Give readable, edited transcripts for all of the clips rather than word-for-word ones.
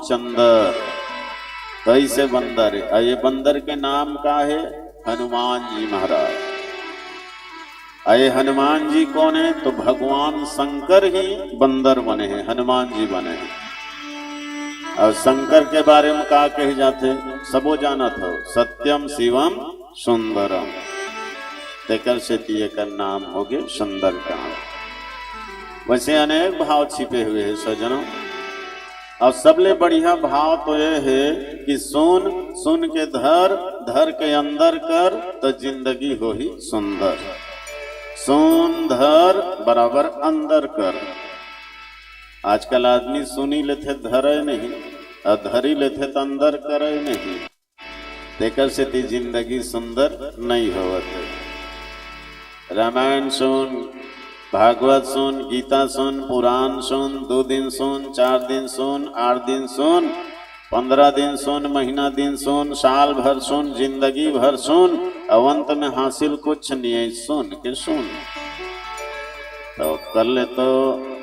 रामचंद्र। कैसे बंदर है? ये बंदर के नाम का है हनुमान जी महाराज। अये हनुमान जी कौन है? तो भगवान शंकर ही बंदर बने हैं, हनुमान जी बने हैं। और शंकर के बारे में कहा कहे जाते सबो जाना था, सत्यम शिवम सुंदरम। तेकर से दिए का नाम हो गए सुंदरकांड। वैसे अनेक भाव छिपे हुए हैं सज्जनों, और सबले बढ़िया भाव तो ये है कि सुन सुन के धर, धर के अंदर कर, तो जिंदगी हो ही सुंदर। सुन धर बराबर अंदर कर। आजकल आदमी सुनी लेते धरे नहीं, और धरी लेते तो अंदर करे नहीं। तेकर से ती जिंदगी सुंदर नहीं होते। रामायण सुन, भागवत सुन, गीता सुन, पुराण सुन, 2 दिन सुन, 4 दिन सुन, 8 दिन सुन, 15 दिन सुन, महीना दिन सुन, साल भर सुन, जिंदगी भर सुन, अवंत में हासिल कुछ नहीं है। सुन के सुन तो कर ले तो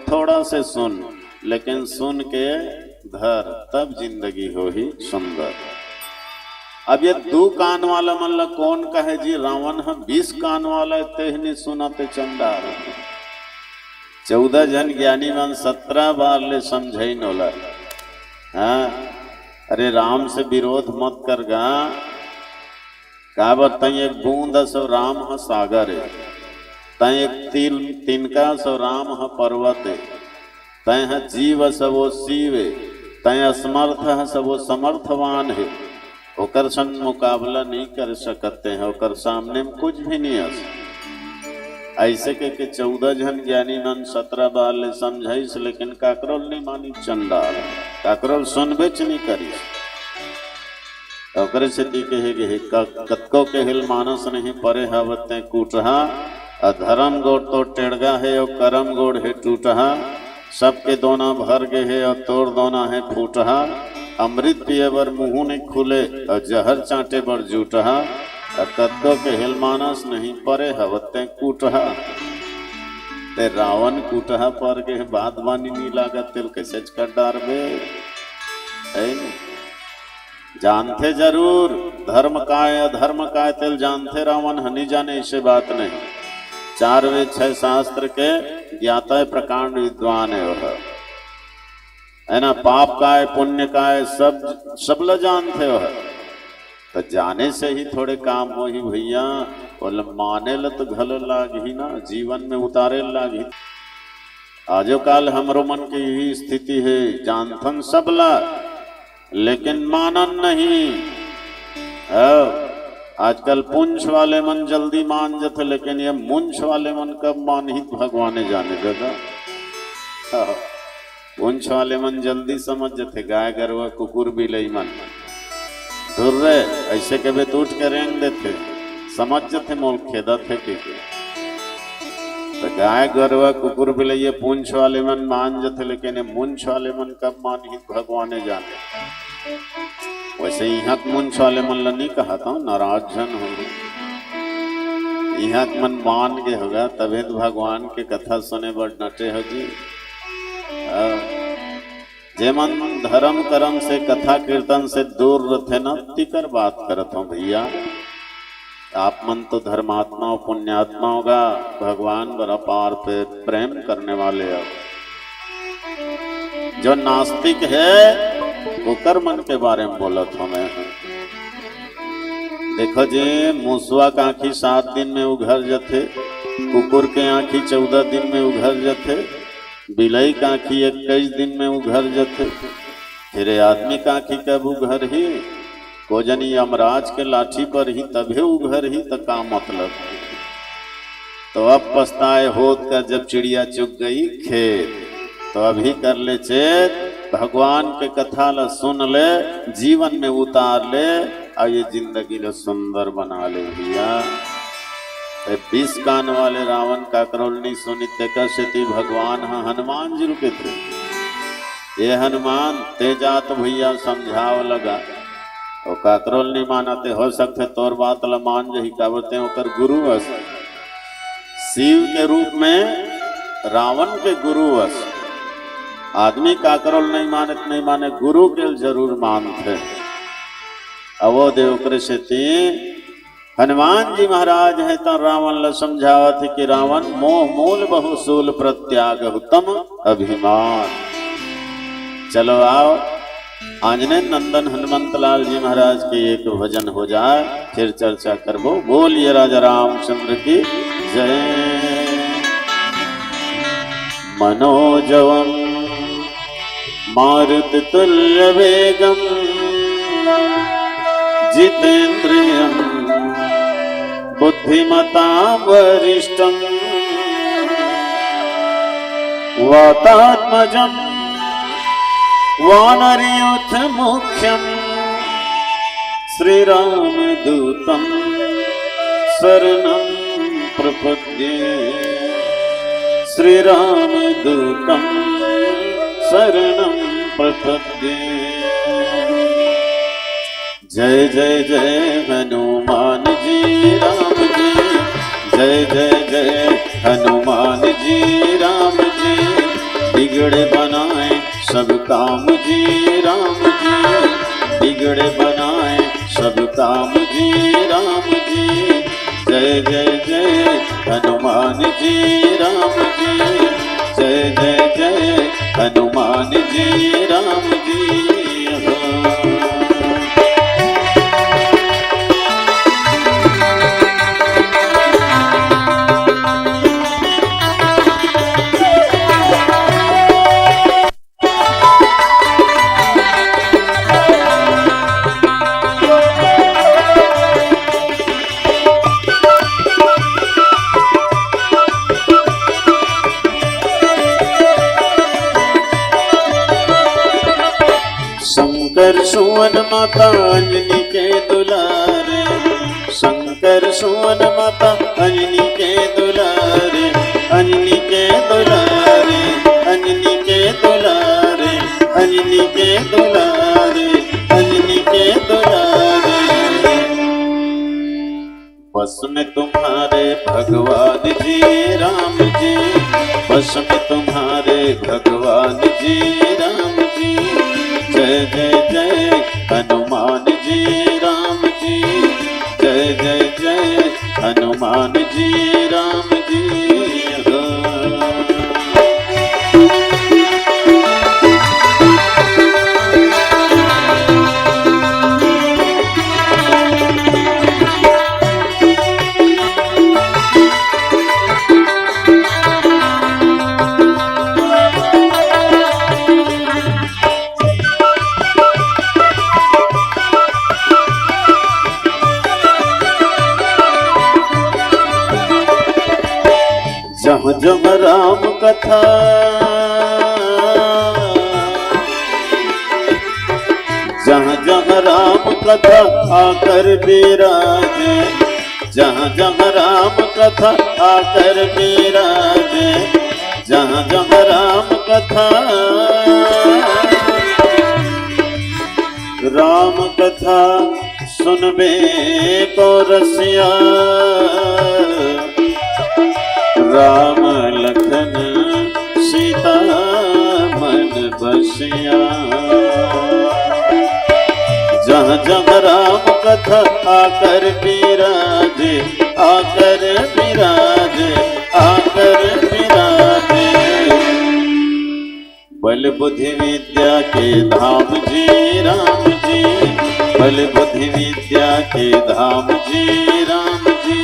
थोड़ा से सुन, लेकिन सुन के धर, तब जिंदगी हो ही सुंदर। अब ये 2 कान वाला मन कौन कहे जी रावण है 20 कान वाला तेहनी सुनते चंडाल। 14 जन ज्ञानी मन 17 बार ले समझे नोला। हाँ, अरे राम से विरोध मत कर गा। का बताइए एक बूंद सो राम है सागर है, तय एक तिनका सो राम है पर्वत है, तय है जीव सबो शिव है, तय असमर्थ है सबो समर्थवान है। ओकर संग मुकाबला नहीं कर सकते हैं, ओकर सामने में कुछ भी नहीं है। ऐसे के 14 जन ज्ञानी मन 17 बार ले समझाइस, लेकिन काकरोल नहीं मानी चंडाल। काकरोल सुनबेच नहीं करी। ओकरे से दी कहे कतको के हिल मानस नहीं परे हवते कूटहा। अधर्म गोड़ तो टेढ़गा है और करम गोड़ है टूटहा। सबके दोना भर गे है और तोड़ दोना है फूटहा। अमृत पिए बर मुंह नहीं खुले और जहर चाटे बर जूटहा। कद्दो के हिल मानस नहीं परे हवते कूटहा। ते रावण कूटहा पर के बात बानी नहीं लागत तिल कैसे कर डारबे। जानते जरूर धर्म का है अधर्म का है, तिल जानते रावण हनी जाने ऐसे बात नहीं। 4 वेद 6 शास्त्र के ज्ञाता प्रकांड विद्वान है वह, है ना। पाप का है पुण्य का है सब ल जानते हो। तो जाने से ही थोड़े काम हो ही भैया, बोले माने ल तो घल लाग ही ना, जीवन में उतारे लाग ही। आजो काल हमरो मन की यही स्थिति है, जानथन सब ला लेकिन मानन नहीं। आजकल पुंछ वाले मन जल्दी मान जाते, लेकिन ये मुंछ वाले मन कब मान ही भगवान जाने देगा। पुंछ वाले मन जल्दी समझ जाते, गाय गरवा कुकुर बिलई मन धुर रहे ऐसे के बेत उठ के रेंग देते, समझ जाते मोल खेदा थे कि तो गाय गरवा कुकुर बिलई ये पुंछ वाले मन मान जाते, लेकिन ये मुंछ वाले मन कब मान ही भगवान जाने। वैसे यहाँ मुंछ वाले मन ला नहीं कहा था नाराज जन हो, यहाँ मन मान के होगा तभी तो भगवान के कथा सुने बड़ नटे होगी। जे मन धर्म कर्म से कथा कीर्तन से दूर रहते न तिकर बात करत हूँ भैया। आप मन तो धर्मात्मा पुण्यात्मा होगा, भगवान बड़ा पार पे प्रेम करने वाले हो। जो नास्तिक है वो कर्मन के बारे में बोलत हूँ मैं। देखो जी मूसवा का आँखी 7 दिन में उघर जाते, कुकुर के आँखी 14 दिन में उघर जाते, बिलई का आँखी 21 दिन में उघर जाते, फिर आदमी का आँखी कब उघर ही को जनी यमराज के लाठी पर ही तभी उघर ही तो का मतलब। तो अब पछताए होत का जब चिड़िया चुग गई खेत, तो अभी कर ले चेत, भगवान के कथा ला सुन ले, जीवन में उतार ले और ये जिंदगी ला सुंदर बना ले भैया। 20 कान वाले रावण का करोल नहीं सुनी तेकर से भगवान हाँ हनुमान जी रुके थे। ये हनुमान तेजात भैया समझाव लगा, और काकरोल नहीं मानाते। हो सकते तोर बात ला मान जही का बोलते होकर गुरु वस शिव के रूप में रावण के गुरु वस। आदमी का करोल नहीं मानत नहीं माने, गुरु के जरूर मानते। अवो देवकर से हनुमान जी महाराज है तो रावण ल समझावत कि रावण मोह मूल बहुसूल प्रत्याग उत्तम अभिमान। चलो आओ आंजनेय नंदन हनुमंत लाल जी महाराज के एक भजन हो जाए, फिर चर्चा करबो। बोलिए राजा रामचंद्र की जय। मनोजवम मारुत तुल्य वेगम जितेन्द्रियं बुद्धिमतां वरिष्ठं वातात्मजं वानरयूथ मुख्यं श्रीरामदूतं शरणं प्रपद्ये। श्रीरामदूतं शरणं प्रपद्ये। जय जय जय हनुमान जी राम जी, जय जय जय हनुमान जी राम जी। बिगड़े बनाए सब काम जी राम जी, बिगड़े बनाए सब काम जी राम जी। जय जय जय हनुमान जी राम जी, जय जय जय हनुमान जी राम जी। शंकर सुवन माता अंजनी के दुलारे, शंकर सुवन माता अंजनी के दुलारे, अंजनी के दुलारे, अंजनी के दुलारे, अंजनी के दुलारे, अंजनी के दुलारे। बस में तुम्हारे भगवान जी राम जी, बस में तुम्हारे भगवान जी राम जी। जय जय जय हनुमान जी राम जी, जय जय जय हनुमान जी राम जी। जहाँ जहाँ राम कथा, जहाँ जहाँ राम कथा आकर विराजे, जहाँ जहाँ राम कथा आकर विराजे, जहाँ जहाँ राम कथा, राम कथा सुनबे को रसिया। राम लखन सीता मन बसिया। जहाँ जहाँ राम कथा आकर विराजे, आकर विराजे, आकर विराजे। बल बुद्धि विद्या के धाम जी राम जी, बल बुद्धि विद्या के धाम जी राम जी।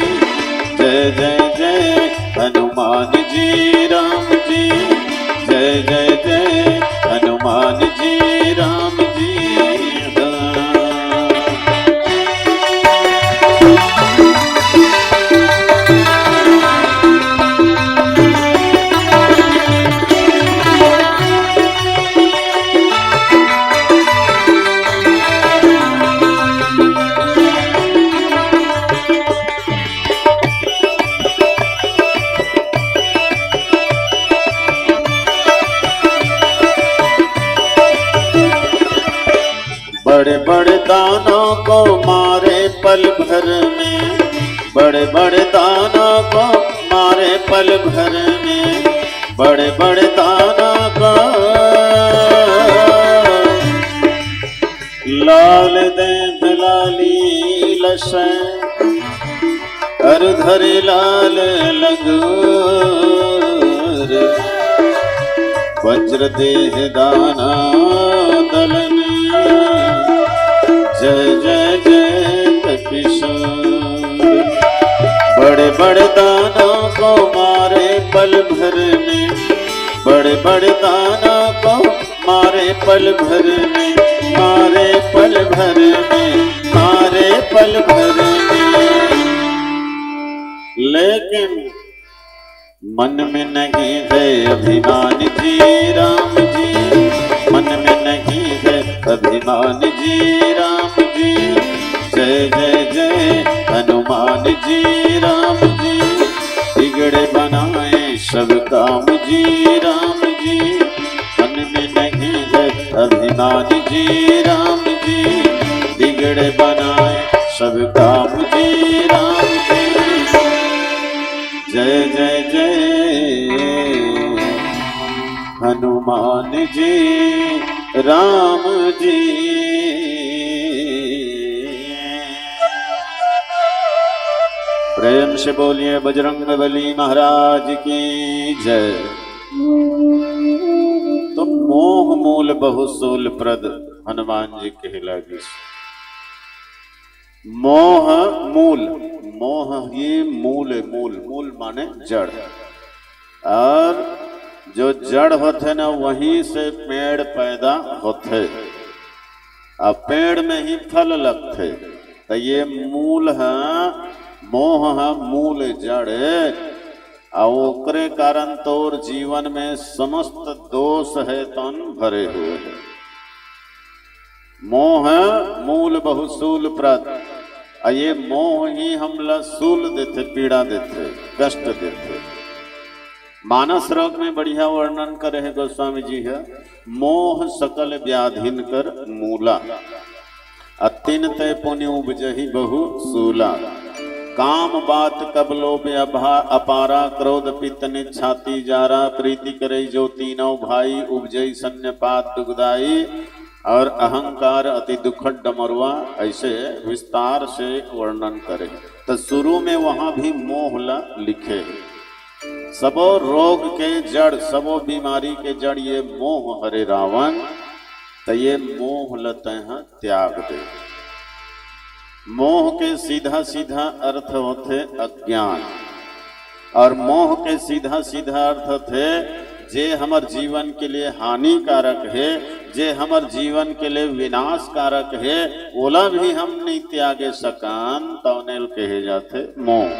जय जय जय हनुमान जी राम जी, जय जय जय हनुमान जी राम जी। बड़े बड़े दानों को मारे पल भर में, बड़े बड़े दानों को मारे पल भर में, बड़े बड़े दानों को लाल देंत लाली लसै अर धरे लाल लगोर वज्र देह दाना दलन जय जय जय किशोर बड़े बड़े दानों को मारे पल भर में बड़े बड़े दानों को मारे पल भर में मारे पल भर में मारे पल भर में लेकिन मन में नहीं है अभिमान जी राम जी मन में नहीं है अभिमान जी राम जी जय जय जय हनुमान जी राम जी बिगड़े बनाए सब काम जी राम जी मन में नहीं है अभिमान जी राम जी बिगड़े बनाए सब काम जी राम जी जय जय जय हनुमान जी राम जी प्रेम से बोलिए बजरंगबली महाराज की जय। तो मोह मूल बहुसूल प्रद हनुमान जी कहलागी। मोह मूल मोह ही मूल मूल मूल माने जड़ और जो जड़ होते ना वहीं से पेड़ पैदा होते और पेड़ में ही फल लगते तो ये मूल है मोह है मूल जड़ और ओकरे कारण तोर जीवन में समस्त दोष है तन भरे हुए है। मोह मूल बहुसूल प्रद ये मोह ही हमला सूल देते पीड़ा देते कष्ट देते। मानस रोग में बढ़िया वर्णन करे है गोस्वामी जी है मोह सकल व्याधिन कर मूला अतिन तय पुण्य उपजहि बहु सूला काम बात कबलो में अपारा क्रोध पित्त ने छाती जारा प्रीति करे जो तीनों भाई उपजई सन्यपात दुखदाई और अहंकार अति दुखद डमरुआ ऐसे विस्तार से वर्णन करे। तो शुरू में वहां भी मोह लिखे सबो रोग के जड़ सबो बीमारी के जड़ ये मोह हरे रावण तो ये मोह लते हैं त्याग दे। मोह के सीधा सीधा अर्थ होते अज्ञान और मोह के सीधा सीधा अर्थ थे जे हमार जीवन के लिए हानिकारक है जे हमार जीवन के लिए विनाशकारक है ओला भी हम नहीं त्यागे सकन तौनेल कहे जाते मोह।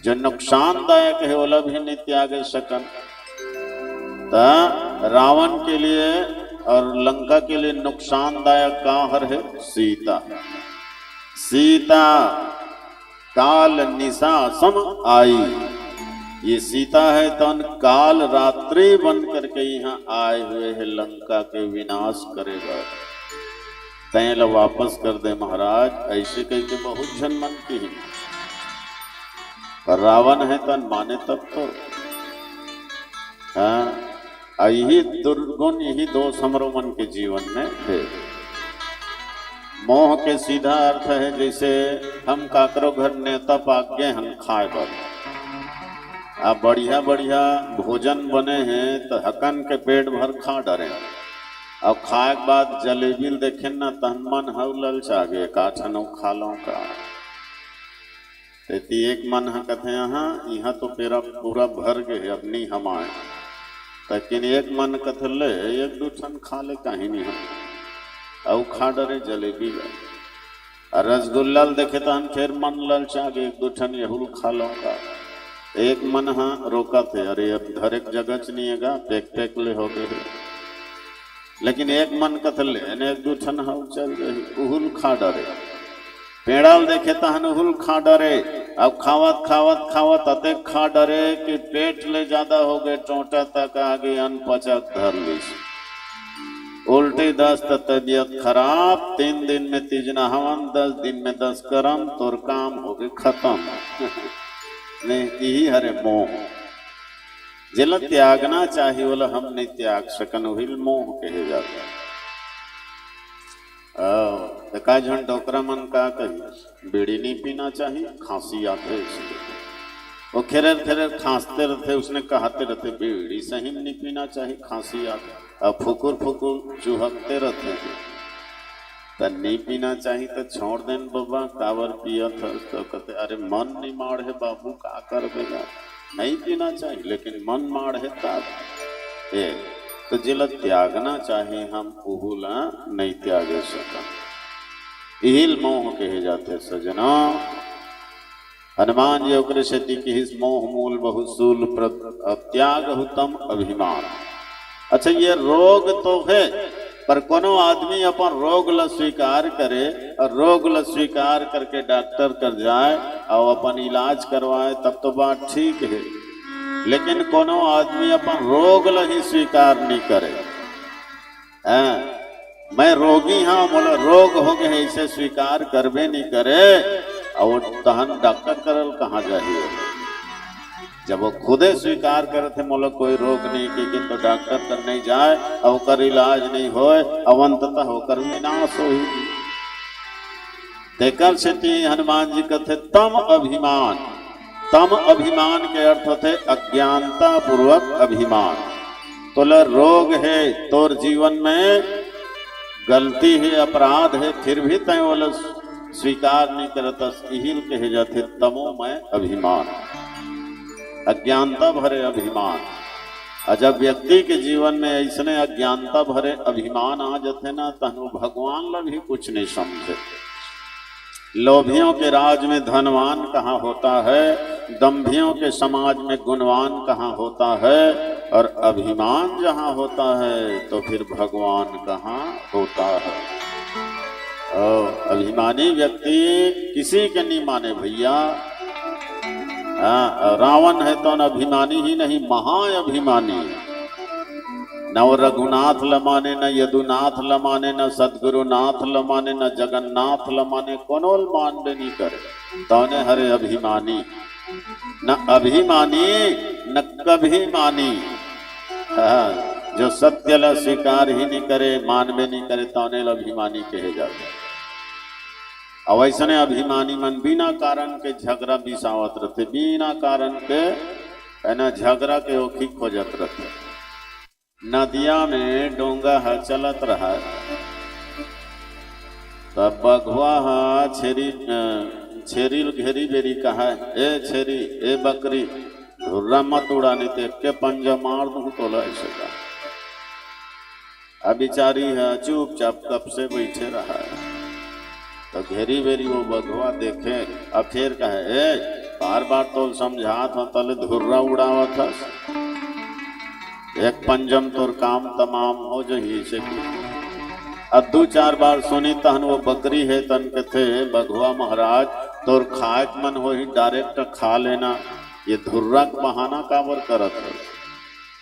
जो नुकसानदायक है ओला भी नहीं त्यागे सकन। रावण के लिए और लंका के लिए नुकसानदायक काहर है सीता। सीता काल निशा सम आई ये सीता है तन काल रात्रि बन करके यहाँ आए हुए है लंका के विनाश करेगा तैल वापस कर दे महाराज ऐसे कह के बहुत जन मन की है पर रावण है तन माने तब तो यही दुर्गुण यही दोष हमारे मन के जीवन में है। मोह के सीधा अर्थ है जैसे हम काकरो घर नेता पाक गए हम खाए बर अब बढ़िया बढ़िया भोजन बने हैं तो हकन के पेट भर खा डरे अब खाए के बाद जलेबी देखे ना तन मन हव ललचा गए का छनो खा लो का एक मन है कहते यहाँ तो पेरा पूरा भर गए अब नहीं हम आए लेकिन एक मन कथ ले एक दो ठन खा ले कहीं नहीं हम औ खा डरे जलेबी रसगुल्ला देखे तो हम फिर मन ललचा गए एक दो ठन यहूल खा लूंगा एक मन हाँ रोका थे अरे अब घर एक जगह च नहीं है पेक पेक ले हो गए लेकिन एक मन कथ ले एक दो ठन हाँ चल गए उहुल खा डरे पेड़ाल देखे तो उहुल खा डरे अब खावत खावत खावत अते खा डरे कि पेट ले ज्यादा हो गए चोटा तक आगे अनपचक धर ली उल्टी दस्त तबियत खराब 3 दिन में तीजना हवन 10 दिन में 10 करम तोर काम हो गए खत्म नहीं यही हरे मोह जिला त्यागना चाहिए बोला हम नहीं त्याग सकन वही मोह कहे जाता है। का झन डोकरा मन का कही बीड़ी नहीं पीना चाहिए, खांसी आते इसलिए वो खेरे खेरे खांसते रहते, उसने कहते रहते बीड़ी सही नहीं पीना चाहिए, खांसी आते, अब फुकुर फुकुर चुहकते रहते तो नहीं पीना चाहिए तो छोड़ देन बाबा, कावर पिया था तो कहते अरे मन नहीं माड़ है बाबू, का कर देगा, नहीं पीना चाहिए लेकिन मन माड़ है तब ए तो जिला त्यागना चाहिए, हम उहुला नहीं त्यागे सका, इहिल मोह कहे जाते सजना। हनुमान जी ओकरे सेती की हिस मोह मूल बहुसूल त्याग हुतम अभिमान। अच्छा ये रोग तो है, पर कोनो आदमी अपन रोग ल स्वीकार करे और रोग ल स्वीकार करके डॉक्टर कर जाए और अपन इलाज करवाए तब तो बात ठीक है, लेकिन कोनो आदमी अपन रोग ल ही स्वीकार नहीं करे। मैं रोगी हाँ बोला रोग हो गए ऐसे स्वीकार करबे नहीं करे और तहन डॉक्टर करल कहाँ जाइए, जब वो खुदे स्वीकार करे थे मोला कोई रोग नहीं कि तो डॉक्टर कर नहीं जाए और कर इलाज नहीं होए अवंततः होकर विनाश हो। देकर से हनुमान जी कहते तम अभिमान, तम अभिमान के अर्थ होते अज्ञानता पूर्वक अभिमान। तो रोग है तोर जीवन में गलती है अपराध है फिर भी तय वो स्वीकार नहीं करता, इहिल कहे जाते तमोमय अभिमान, अज्ञानता भरे अभिमान। और जब व्यक्ति के जीवन में ऐसने अज्ञानता भरे अभिमान आ जाते ना तनु भगवान ला भी कुछ नहीं समझे। लोभियों के राज में धनवान कहाँ होता है, दंभियों के समाज में गुणवान कहाँ होता है, और अभिमान जहाँ होता है तो फिर भगवान कहाँ होता है। अभिमानी व्यक्ति किसी के नहीं माने भैया। रावण है तो न अभिमानी ही नहीं महाअभिमानी, न वो रघुनाथ लमाने न यदुनाथ लमाने न सदगुरुनाथ लमाने न जगन्नाथ लमाने कोनोल मानबे नहीं करे तौने हरे अभिमानी, न अभिमानी न कभी मानी। जो सत्य ला स्वीकार ही नहीं करे मानबे नहीं करे तौने अभिमानी कहे जाते। और ऐसने अभिमानी मन बिना कारण के झगड़ा बिसावत रहते, बिना कारण के है ना झगड़ा के ओखी खोजत रहते। नदिया में डोंगा है चलत रहा तब बघवा छेरी घेरी बेरी कहा ए छेरी ए बकरी धुर्रा मत उड़ाने ते के पंजा मार दूं तो ऐसे का। अब बेचारी है चुपचाप कब से बैठे रहा है तो घेरी बेरी वो बघवा देखे अब फिर कहे ए बार बार तो समझा था तले धुर्रा उड़ावा था, एक पंजम तोर काम तमाम हो जही से। अब दो चार बार सुनी तहन वो बकरी है तन के थे बघवा महाराज तोर खाए मन हो ही डायरेक्ट खा लेना, ये धुर्रा बहाना काबर करत है।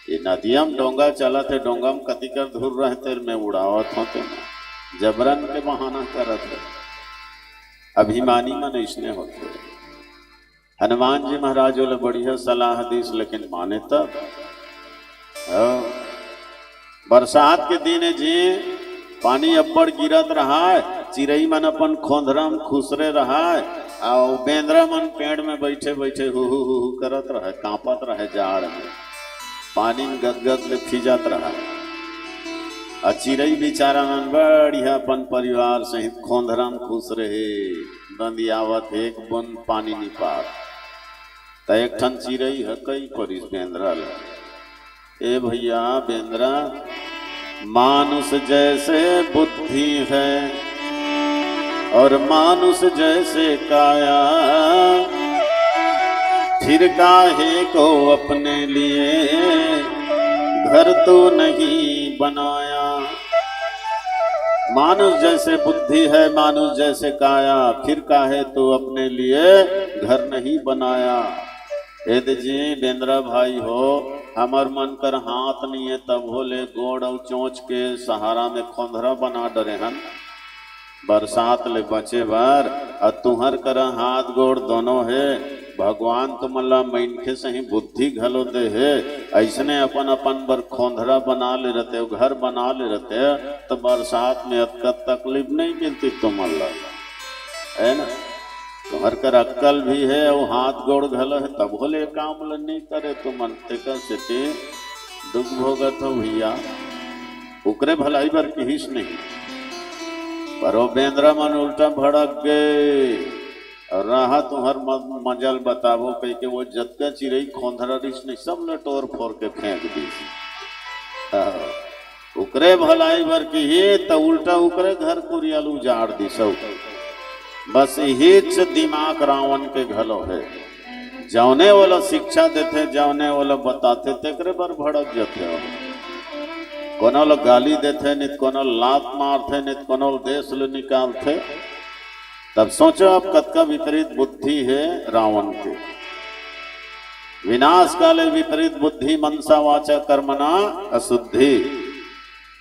ये नदियम डोंगा चला थे डोंगा में कति कर धुर रहते में उड़ावत होते जबरन के बहाना करत है। अभिमानी मन इसने होते। हनुमान जी महाराज बोले बढ़िया सलाह दीस लेकिन माने तब। बरसात के दिन जी पानी अब्बड़ गिरत रहा है, चिड़ई मन अपन खोंधरा में खुसरे रहा है और बेंद्रा मन पेड़ में बैठे बैठे हु करत रहे, कांपत रहे जाड़ में, पानी में गदगद ले फिजत रहा। और चिड़ई बेचारा मन बढ़िया अपन परिवार सहित खोंधरा में खुश रहे, बंदियावत एक बूंद पानी नहीं पार। तो एक ठन चिड़ई है कई परिस बेंद्रा ले, ए भैया बेंद्रा मानुष जैसे बुद्धि है और मानुष जैसे काया, फिर काहे को अपने लिए घर तो नहीं बनाया। मानुष जैसे बुद्धि है मानुष जैसे काया, फिर काहे तो अपने लिए घर नहीं बनाया। यदि जी बेंद्रा भाई हो हमार मन कर हाथ नहीं है तब भोले गोड़ और चोंच के सहारा में खोंधरा बना डरे हन बरसात ले बचे बार। और तुहर कर हाथ गोड़ दोनों है, भगवान तुमला मैनखे से ही बुद्धि घलो दे है ऐसने अपन अपन बर खोंधरा बना ले रहते, घर बना ले रहते, तो बरसात में अतका तकलीफ नहीं मिलती तुम्हारा, है ना। तुम्हार कर अक्कल भी है और हाथ गोड़ घल है, तब होले काम नहीं करे तो मनते का से दुख भोगत हो भैया, उकरे भलाई बर किहिस नहीं। पर वो बेंद्रा मन उल्टा भड़क गए और रहा तुम्हार मजल बताबो कह के वो जतका चिड़ई खोंधरा रिस नहीं सब ने तोड़ फोड़ के फेंक दी। उकरे भलाई बर की हे तो उल्टा उकरे घर कुरियल उजाड़ दी सब। बस हिच दिमाग रावण के घलो है, जौने वाला शिक्षा देते जौने वाला बताते तेकरे बर भड़क जाते हो। कोनो लोग गाली देते नित कोनो लात मारते नित कोनो देश ले निकालते। तब सोचो आप कतका विपरीत बुद्धि है रावण के। विनाश काले विपरीत बुद्धि मनसा वाचा कर्मणा अशुद्धि।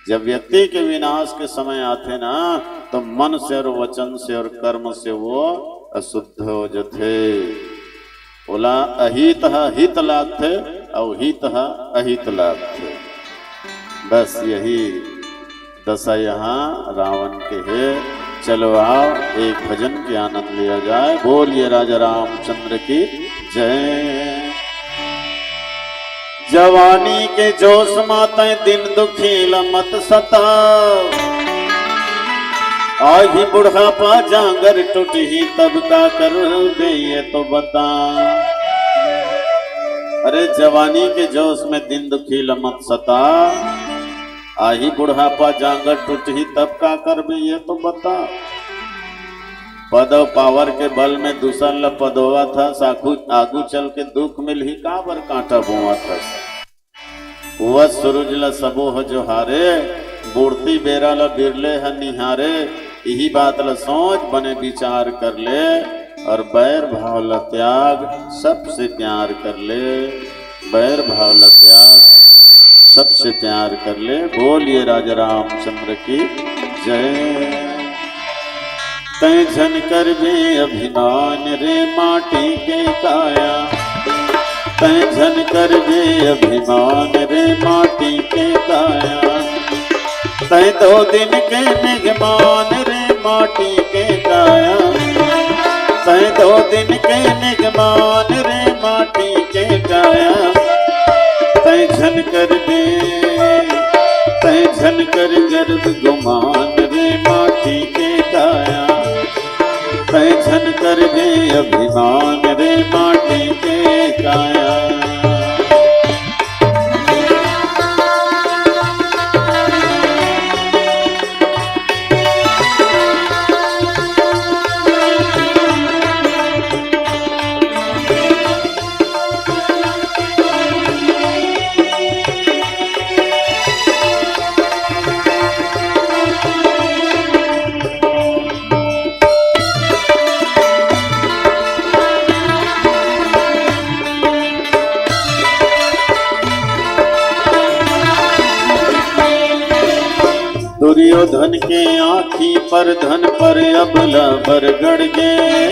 जब व्यक्ति के विनाश के समय आते ना तो मन से और वचन से और कर्म से वो अशुद्ध हो जाते। बोला अहित हित लागते और हित अहित लागते। बस यही दशा यहाँ रावण के है। चलो आओ एक भजन के आनंद लिया जाए। बोलिए राजा रामचंद्र की जय। जवानी के जोश माते दिन दुखी मत सता, आही बुढ़ापा जांगर टूटी तब का कर दे ये तो बता। अरे जवानी के जोश में दिन दुखी मत सता, आही बुढ़ापा जांगर टूटी तब का कर भी ये तो बता। पद पावर के बल में दूसर ल पदोवा था, साखू आगू चल के दुख मिल ही का बर कांटा बोआ था। वह सूरज ल सबो हो जो हारे, मूर्ति बेरा ल बिरले है निहारे। यही बात ल सोच बने विचार कर ले, और बैर भाव ल त्याग सबसे प्यार कर ले। बैर भाव ल त्याग सबसे प्यार कर ले। बोलिए राजा रामचंद्र की जय। तय झन कर बे अभिमान रे माटी के काया, तय झन कर बे अभिमान रे माटी के काया। तय 2 दिन के मेघमान रे माटी के काया, तय 2 दिन के मेघमान रे माटी के काया। तय झन कर बे, तय झन कर गर्भ गुमान रे माटी के काया। तय झन कर बे अभिमान रे माटी के काया। दुर्योधन के आँखी पर धन पर अबला बरगड़ गे,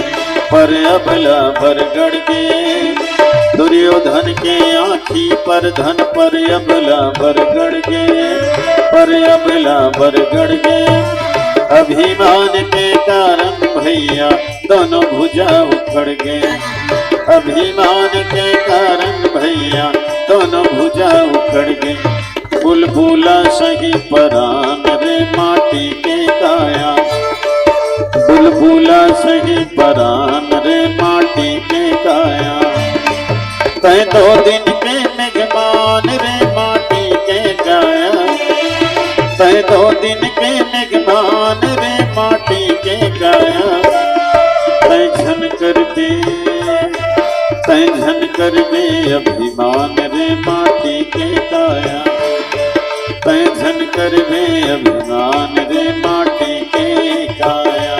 पर अबला बरगड़ गे। दुर्योधन के आँखी पर धन पर अबला बरगड़ गे, पर अबला बरगड़ गे। अभिमान के कारण भैया दोनों भुजा उखड़ गए। अभिमान के कारण भैया दोनों भुजा उखड़ गए। बुलबुला सही परान रे माटी के काया, बुलबुला सही परान रे माटी के काया। तय 2 दिन के मेघमान रे माटी के काया, तय 2 दिन के मेघमान रे माटी के काया। तय झन कर बे, तय झन कर बे अभिमान रे माटी के काया। तय झन कर बे अभिमान रे माटी के काया।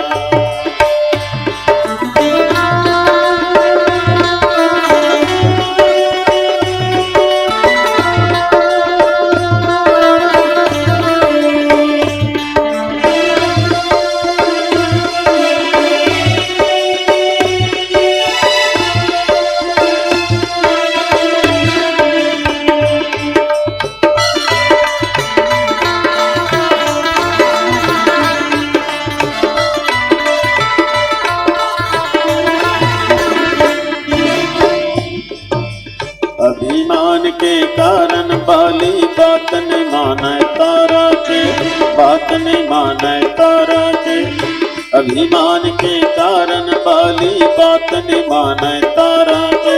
बात नहीं माने तारा के। अभिमान के कारण बाली बात नहीं माने तारा के,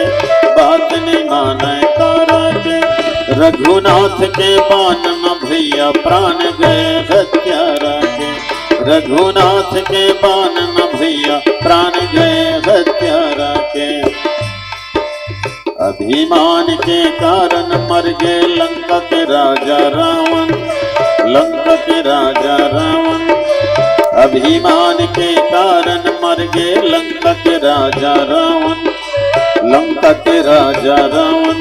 बात नहीं माने तारा के। रघुनाथ के बाण में भैया प्राण गए हत्यारा के, रघुनाथ के बाण में भैया प्राण गए हत्यारा के। अभिमान के कारण मर गए लंका के राजा रावण, लंका के राजा रावण। अभिमान के कारण मर गए लंका के राजा रावण, लंका के राजा रावण।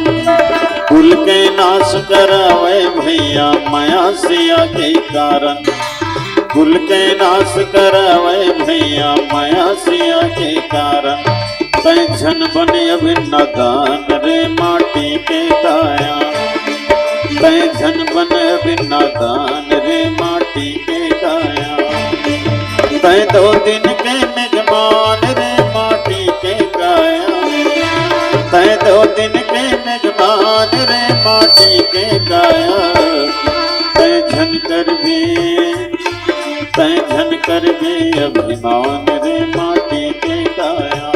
कुल के नाश करावे भैया माया सिया के कारण, कुल के नाश करावे भैया माया सिया के कारण। तै झन बने अभिन्न दान रे माटी के काया, तै झन बने अभिन्न दान रे माटी के काया। तै 2 दिन के मेजबान रे माटी के काया, तै 2 दिन के मेजबान रे माटी के काया। तै झन कर भी, तै झन कर भी अभिमान रे माटी के काया,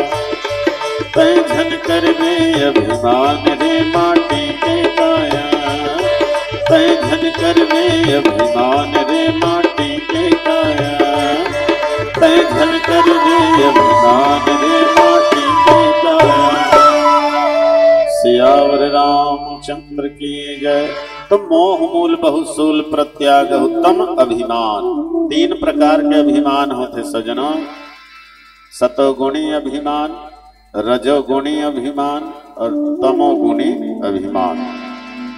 तै झन कर भी अभिमान रे माटी के काया, तै झन कर भी अभिमान रे माटी के काया, तै झन कर भी अभिमान रे माटी के काया। सियावर रामचंद्र की जय। तो मोह मूल बहुसूल प्रत्याग उत्तम अभिमान। 3 प्रकार के अभिमान होते सजनों, सतोगुणी अभिमान, रजोगुणी अभिमान और तमोगुणी अभिमान।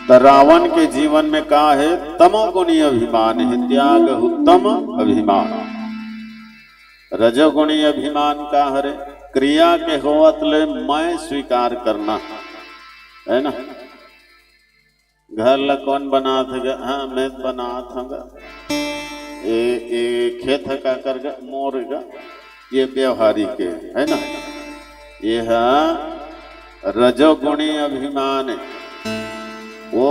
तो रावण के जीवन में कहा है तमोगुणी अभिमान है त्याग उत्तम अभिमान। रजोगुणी अभिमान का हरे क्रिया के होवत ले मैं स्वीकार करना है ना। घर ला कौन बना था? हाँ मैं बना था। ये खेत का कर मोर गा, ये व्यवहारिक है ना। ये है रजोगुणी अभिमान है। वो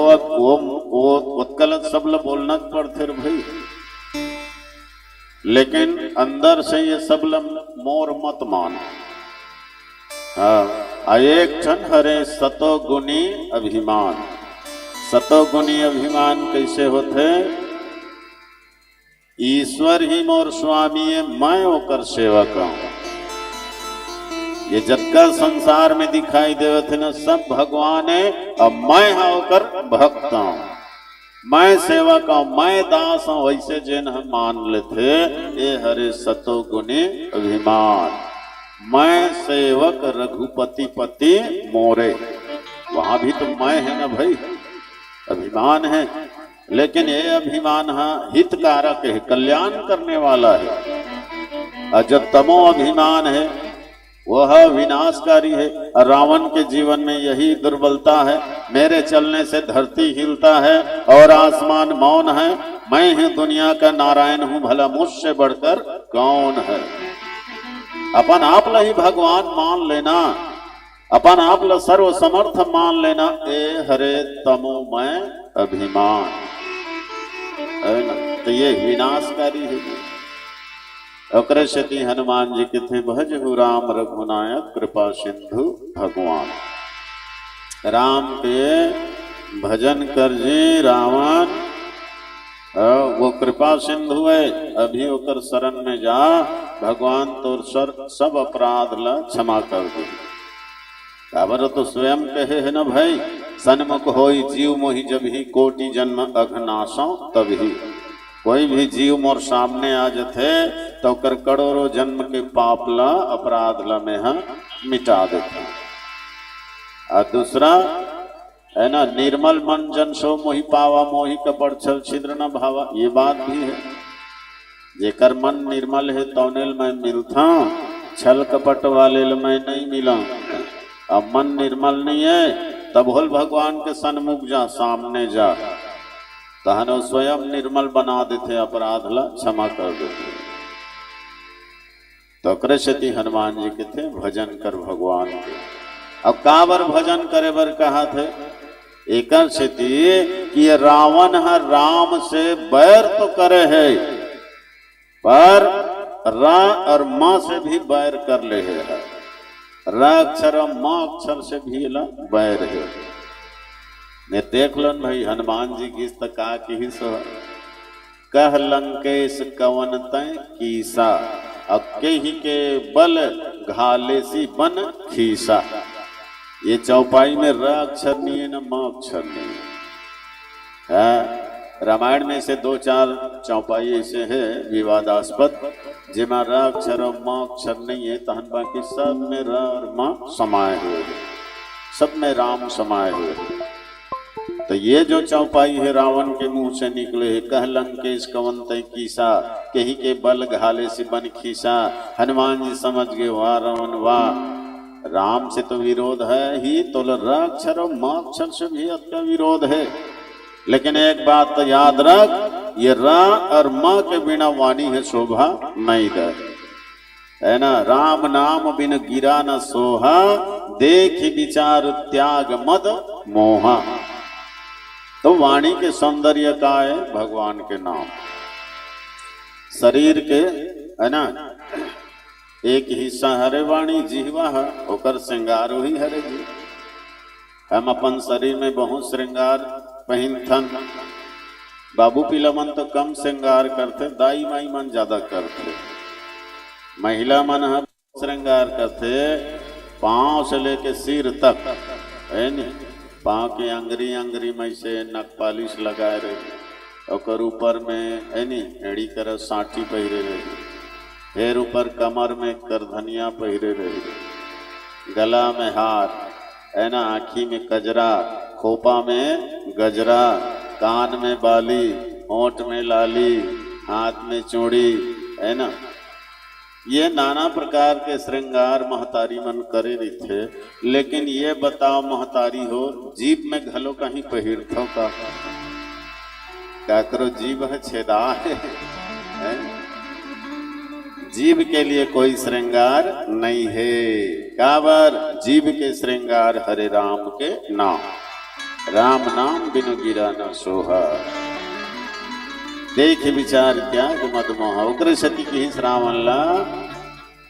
उत्कलत शब्द बोलना पड़ते भाई, लेकिन अंदर से ये शब्द मोर मत मान। हाँ एक क्षण हरे सतोगुणी अभिमान। सतोगुणी अभिमान कैसे होते? ईश्वर ही मोर स्वामी है, मैं होकर सेवक हूं। ये जगह संसार में दिखाई देते न सब भगवान है और मैं होकर भक्त हूं, मैं सेवक हूं, मैं दास हूं। वैसे जिन हम मान लेते ये हरे सतोगुणी अभिमान। मैं सेवक रघुपति पति मोरे, वहां भी तो मैं है ना भाई, अभिमान है। लेकिन ये अभिमान हितकारक है, कल्याण करने वाला है। और जब तमो अभिमान है वह विनाशकारी है। और रावण के जीवन में यही दुर्बलता है, मेरे चलने से धरती हिलता है और आसमान मौन है। मैं ही दुनिया का नारायण हूं, भला मुझसे बढ़कर कौन है। अपन आप ही भगवान मान लेना, अपन आप सर्व समर्थ मान लेना। ए हरे तमोमय अभिमान है ना, तो ये विनाशकारी है। ओकरे से हनुमान जी के थे भजहु राम रघुनायक कृपा सिंधु भगवान। राम के भजन कर जी रावण, वो कृपा सिंधु है। अभी होकर शरण में जा, भगवान तो सब अपराध ला क्षमा कर दे। काबर तो स्वयं कहे है ना भाई, सन्मुख होई जीव मोहि जब ही कोटि जन्म अघनाशो तभी। कोई भी जीव मोर सामने आ जाते तो कर करोड़ों जन्म के पाप ला अपराध ला में मिटा देते। और दूसरा है ना, निर्मल मन जन सो मोहि पावा, मोहि कपड़ छल छिद्र न भावा। ये बात भी है, जेकर मन निर्मल है तौनेल मैं मिलता, छल कपट वाले मैं नहीं मिला। अब मन निर्मल नहीं है तब होल भगवान के सन्मुख जा, सामने जा, तहनो स्वयं निर्मल बना देते, अपराध ला क्षमा कर देते। तो कृष्ण हनुमान जी के थे भजन कर भगवान के। अब काबर भजन करे बर कहा थे? एक कि ये रावण है राम से बैर तो करे है, पर रा और माँ से भी बैर कर ले है। रा अक्षर और माँ अक्षर से भी बैर है। ने देख लो भाई हनुमान जी की तका की सो कह लंकेश कवन तय कीसा, अक्के ही के बल घाले सी बन खीसा। ये चौपाई में र अक्षर नहीं है ना माँ अक्षर नहीं है। रामायण में से 2-4 चौपाई ऐसे है विवादास्पद जिमा र अक्षर और माँ अक्षर नहीं है, तहन बाकी सब में र और माँ समाये हुए है, सब में राम समाये हुए है। तो ये जो चौपाई है रावण के मुंह से निकले है, कह लंकेश कवन तय कीसा, कहीं के बल घाले से बन खीसा। हनुमान जी समझ गए वाह रावण वाह, राम से तो विरोध है ही, तो र अक्षर और माँ अक्षर से भी आपका विरोध है। लेकिन एक बात तो याद रख, ये रा और माँ के बिना वाणी है शोभा नहीं दे, है ना। राम नाम बिन गिरा न सोहा, देख विचार त्याग मद मोहा। तो वाणी के सौंदर्य का है भगवान के नाम, शरीर के है ना एक हिस्सा हरे वाणी जिहवा है, ओकर श्रृंगार ही हरे जी। हम अपन शरीर में बहुत श्रृंगार पहिनथन, बाबू पीला मन तो कम श्रृंगार करते, दाई माई मन ज्यादा करते। महिला मन है श्रृंगार करते, पांव से लेके सिर तक है नी, पाँव की अंगरी अंगरी में से नक पालिश लगाए रहे, और ऊपर में है नी एड़ी कर साठी पहिरे रहे, फिर ऊपर कमर में करधनिया पहिरे रहे, गला में हार है ना, आँखी में कजरा, खोपा में गजरा, कान में बाली, होंठ में लाली, हाथ में चूड़ी, है ना। ये नाना प्रकार के श्रृंगार महतारी मन करे रही थे। लेकिन ये बताओ महतारी हो, जीभ में घलो कहीं पहिरथो का करो, जीभ है छेदा है? जीभ के लिए कोई श्रृंगार नहीं है। काबर जीभ के श्रृंगार हरे राम के नाम, राम नाम बिनु गिरा न सोहा, देख विचार क्या मदमोहा। उग्र सती की रावण ला,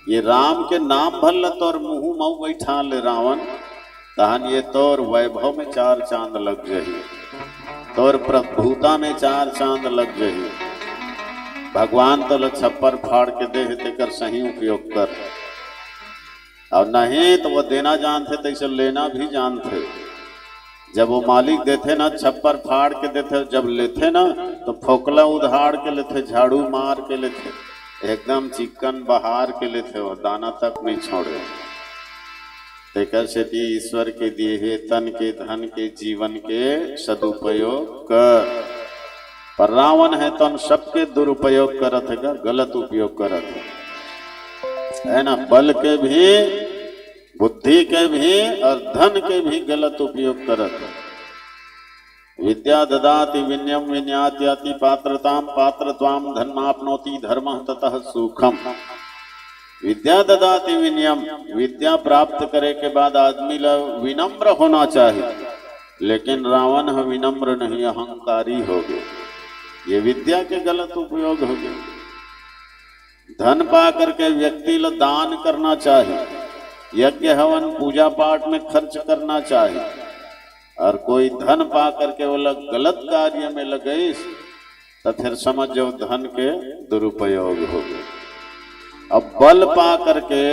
ये राम के नाम भल तोर मुँह मऊ बैठा ले रावण, तहन ये तोर वैभव में 4 चांद लग जाही, तोर प्रभुता में 4 चांद लग जाही। भगवान तो छप्पर फाड़ के दे तेकर सही उपयोग कर, और नहीं तो वो देना जानते तैसे लेना भी जानते। जब वो मालिक देते ना छप्पर फाड़ के देते, जब लेते ना तो फोकला उधाड़ के लेते, झाड़ू मार के लेते, एकदम चिकन बहार के लेते, वो दाना तक नहीं छोड़े। तेकर से ईश्वर के दिए है तन के धन के जीवन के सदुपयोग कर। पर रावण है तो सबके दुरुपयोग करत है, गलत उपयोग करत है ना। बल के भी, बुद्धि के भी और धन के भी गलत उपयोग करत है। विद्या ददाति विनयम विनयात्याति पात्रताम पात्रत्वाम धर्माप्नोति धर्मः ततः सुखम। विद्या ददाति विनयम, विद्या प्राप्त करे के बाद आदमी ला विनम्र होना चाहिए, लेकिन रावण है विनम्र नहीं, अहंकारी हो गए। ये विद्या के गलत उपयोग हो गए। धन पा करके व्यक्ति ला दान करना चाहिए, यज्ञ हवन पूजा पाठ में खर्च करना चाहिए, और कोई धन पा करके वो लोग गलत कार्य में लगे तो फिर समझ जाओ धन के दुरुपयोग हो गए। अब बल पा करके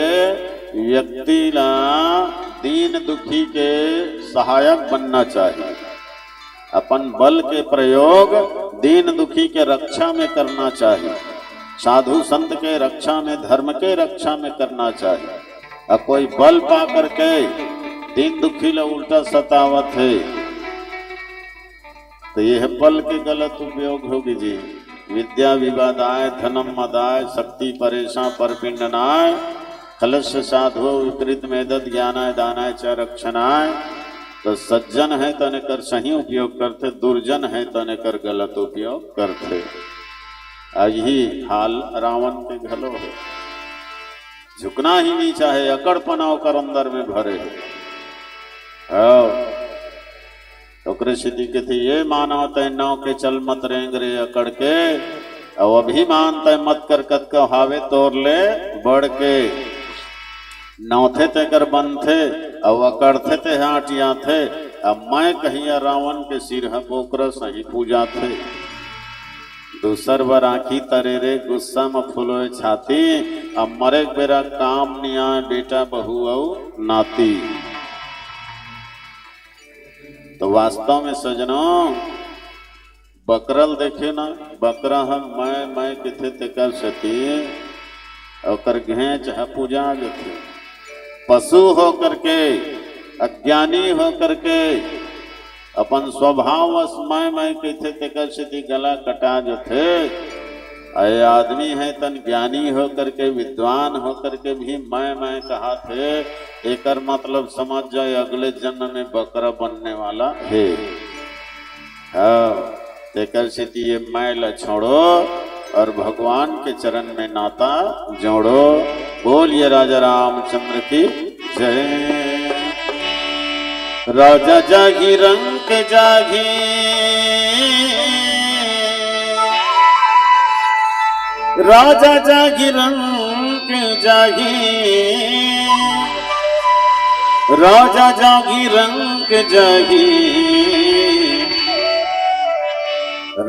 व्यक्ति ला दीन दुखी के सहायक बनना चाहिए, अपन बल के प्रयोग दीन दुखी के रक्षा में करना चाहिए, साधु संत के रक्षा में, धर्म के रक्षा में करना चाहिए। अब कोई बल पा करके दीन दुखी ला उल्टा सतावत है, तो यह बल के गलत उपयोग होगी जी। विद्या विवादाय धनम मदाय शक्ति परेशा परपिंड नाय, खलस्य साधु विपरीत मेदद ज्ञानाय दानाय च रक्षणाय। तो सज्जन है तो कर सही उपयोग करते, दुर्जन है तो कर गलत उपयोग करते। यही हाल रावण के घलो है, झुकना ही नहीं चाहे, अकड़पना कर अंदर में भरे है। कृषि के थे ये मानो तय नौ के चल मत रेंगरे अकड़ के, और अभिमान तय मत कर कत का हावे तोड़ ले बढ़ के। नौ थे ते कर बन थे और अकड़ थे ते हाटिया थे, अब मैं कहिया रावण के सिर पोकर सही पूजा थे। दूसर बार आखी तरे रे गुस्सा में फुलोए छाती, अब मरे बेरा काम नहीं आए बेटा बहू और नाती। तो वास्तव में सजनों बकरल देखे ना, बकरा हम मैं किथे ते कर सती और कर घेच है पूजा थे। पशु हो करके अज्ञानी हो करके अपन स्वभाव मैं किथे ते कर सती गला कटा जो थे। अये आदमी है तन ज्ञानी हो करके विद्वान हो करके भी मैं कहा थे, एकर मतलब समझ जाए अगले जन्म में बकरा बनने वाला है। हाँ तेकर स्थिति ये मैल छोड़ो और भगवान के चरण में नाता जोड़ो। बोलिए राजा रामचंद्र की जय। राजा जागी रंग जागी, राजा जागी रंग जागी, राजा जागी रंग जागी,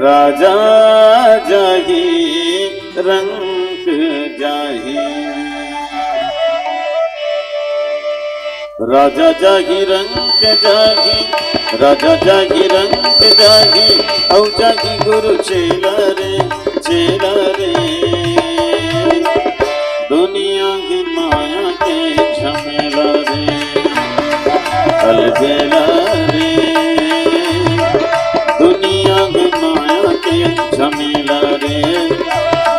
राजा जागी रंग जागी, राजा जागी रंग जागी, राजा जागी रंग जागी, औ जागी गुरु चेला रे दुनिया की माया के झमेला रे अलबेला रे, दुनिया की माया के झमेला रे,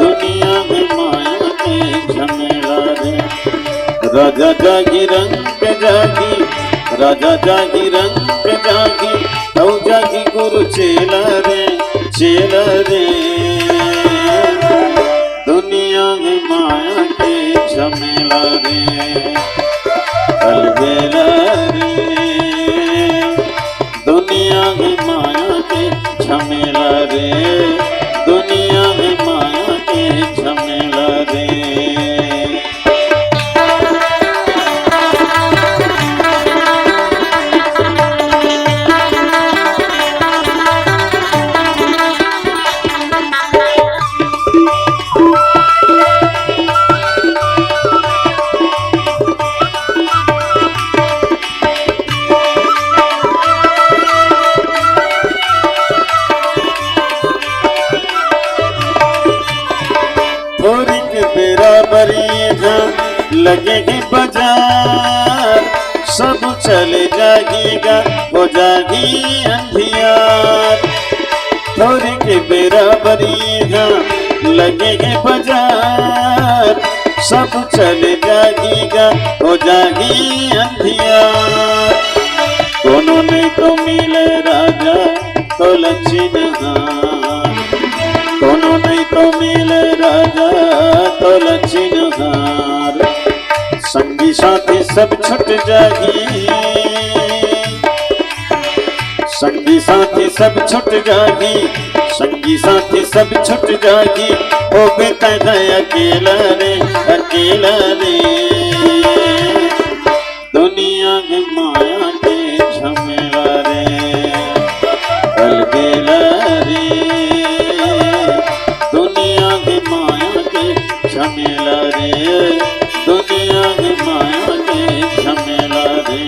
दुनिया की माया के झमेला रे। राजा जागी रंग जागी, राजा जागी रंग जागी, औ जागी गुरु चेला रे दुनिया में माया के झमेला रे अलबेला रे, दुनिया में माया के झमेला रे, दुनिया में माया के झमेला रे। लगेगी बाजार सब चले जागीगा, हो जागी अंधियार। थोड़ी के बराबरी लगेगी बाजार सब चले जागीगा, हो जागी अंधियार। कोनो नहीं तो मिले राजा तो लक्ष्मीनहार, कोनो नहीं तो मिले राजा तो लक्ष्मीनहार। संगी साथी सब छुट जागी, संगी साथी सब छुट जागी, संगी साथी सब छुट जागी, ओ बेटा है अकेला रे दुनिया के माया के झमेला रे अलबेला रे, दुनिया के माया के झमेला रे, दुनिया के माया के झमेला रे।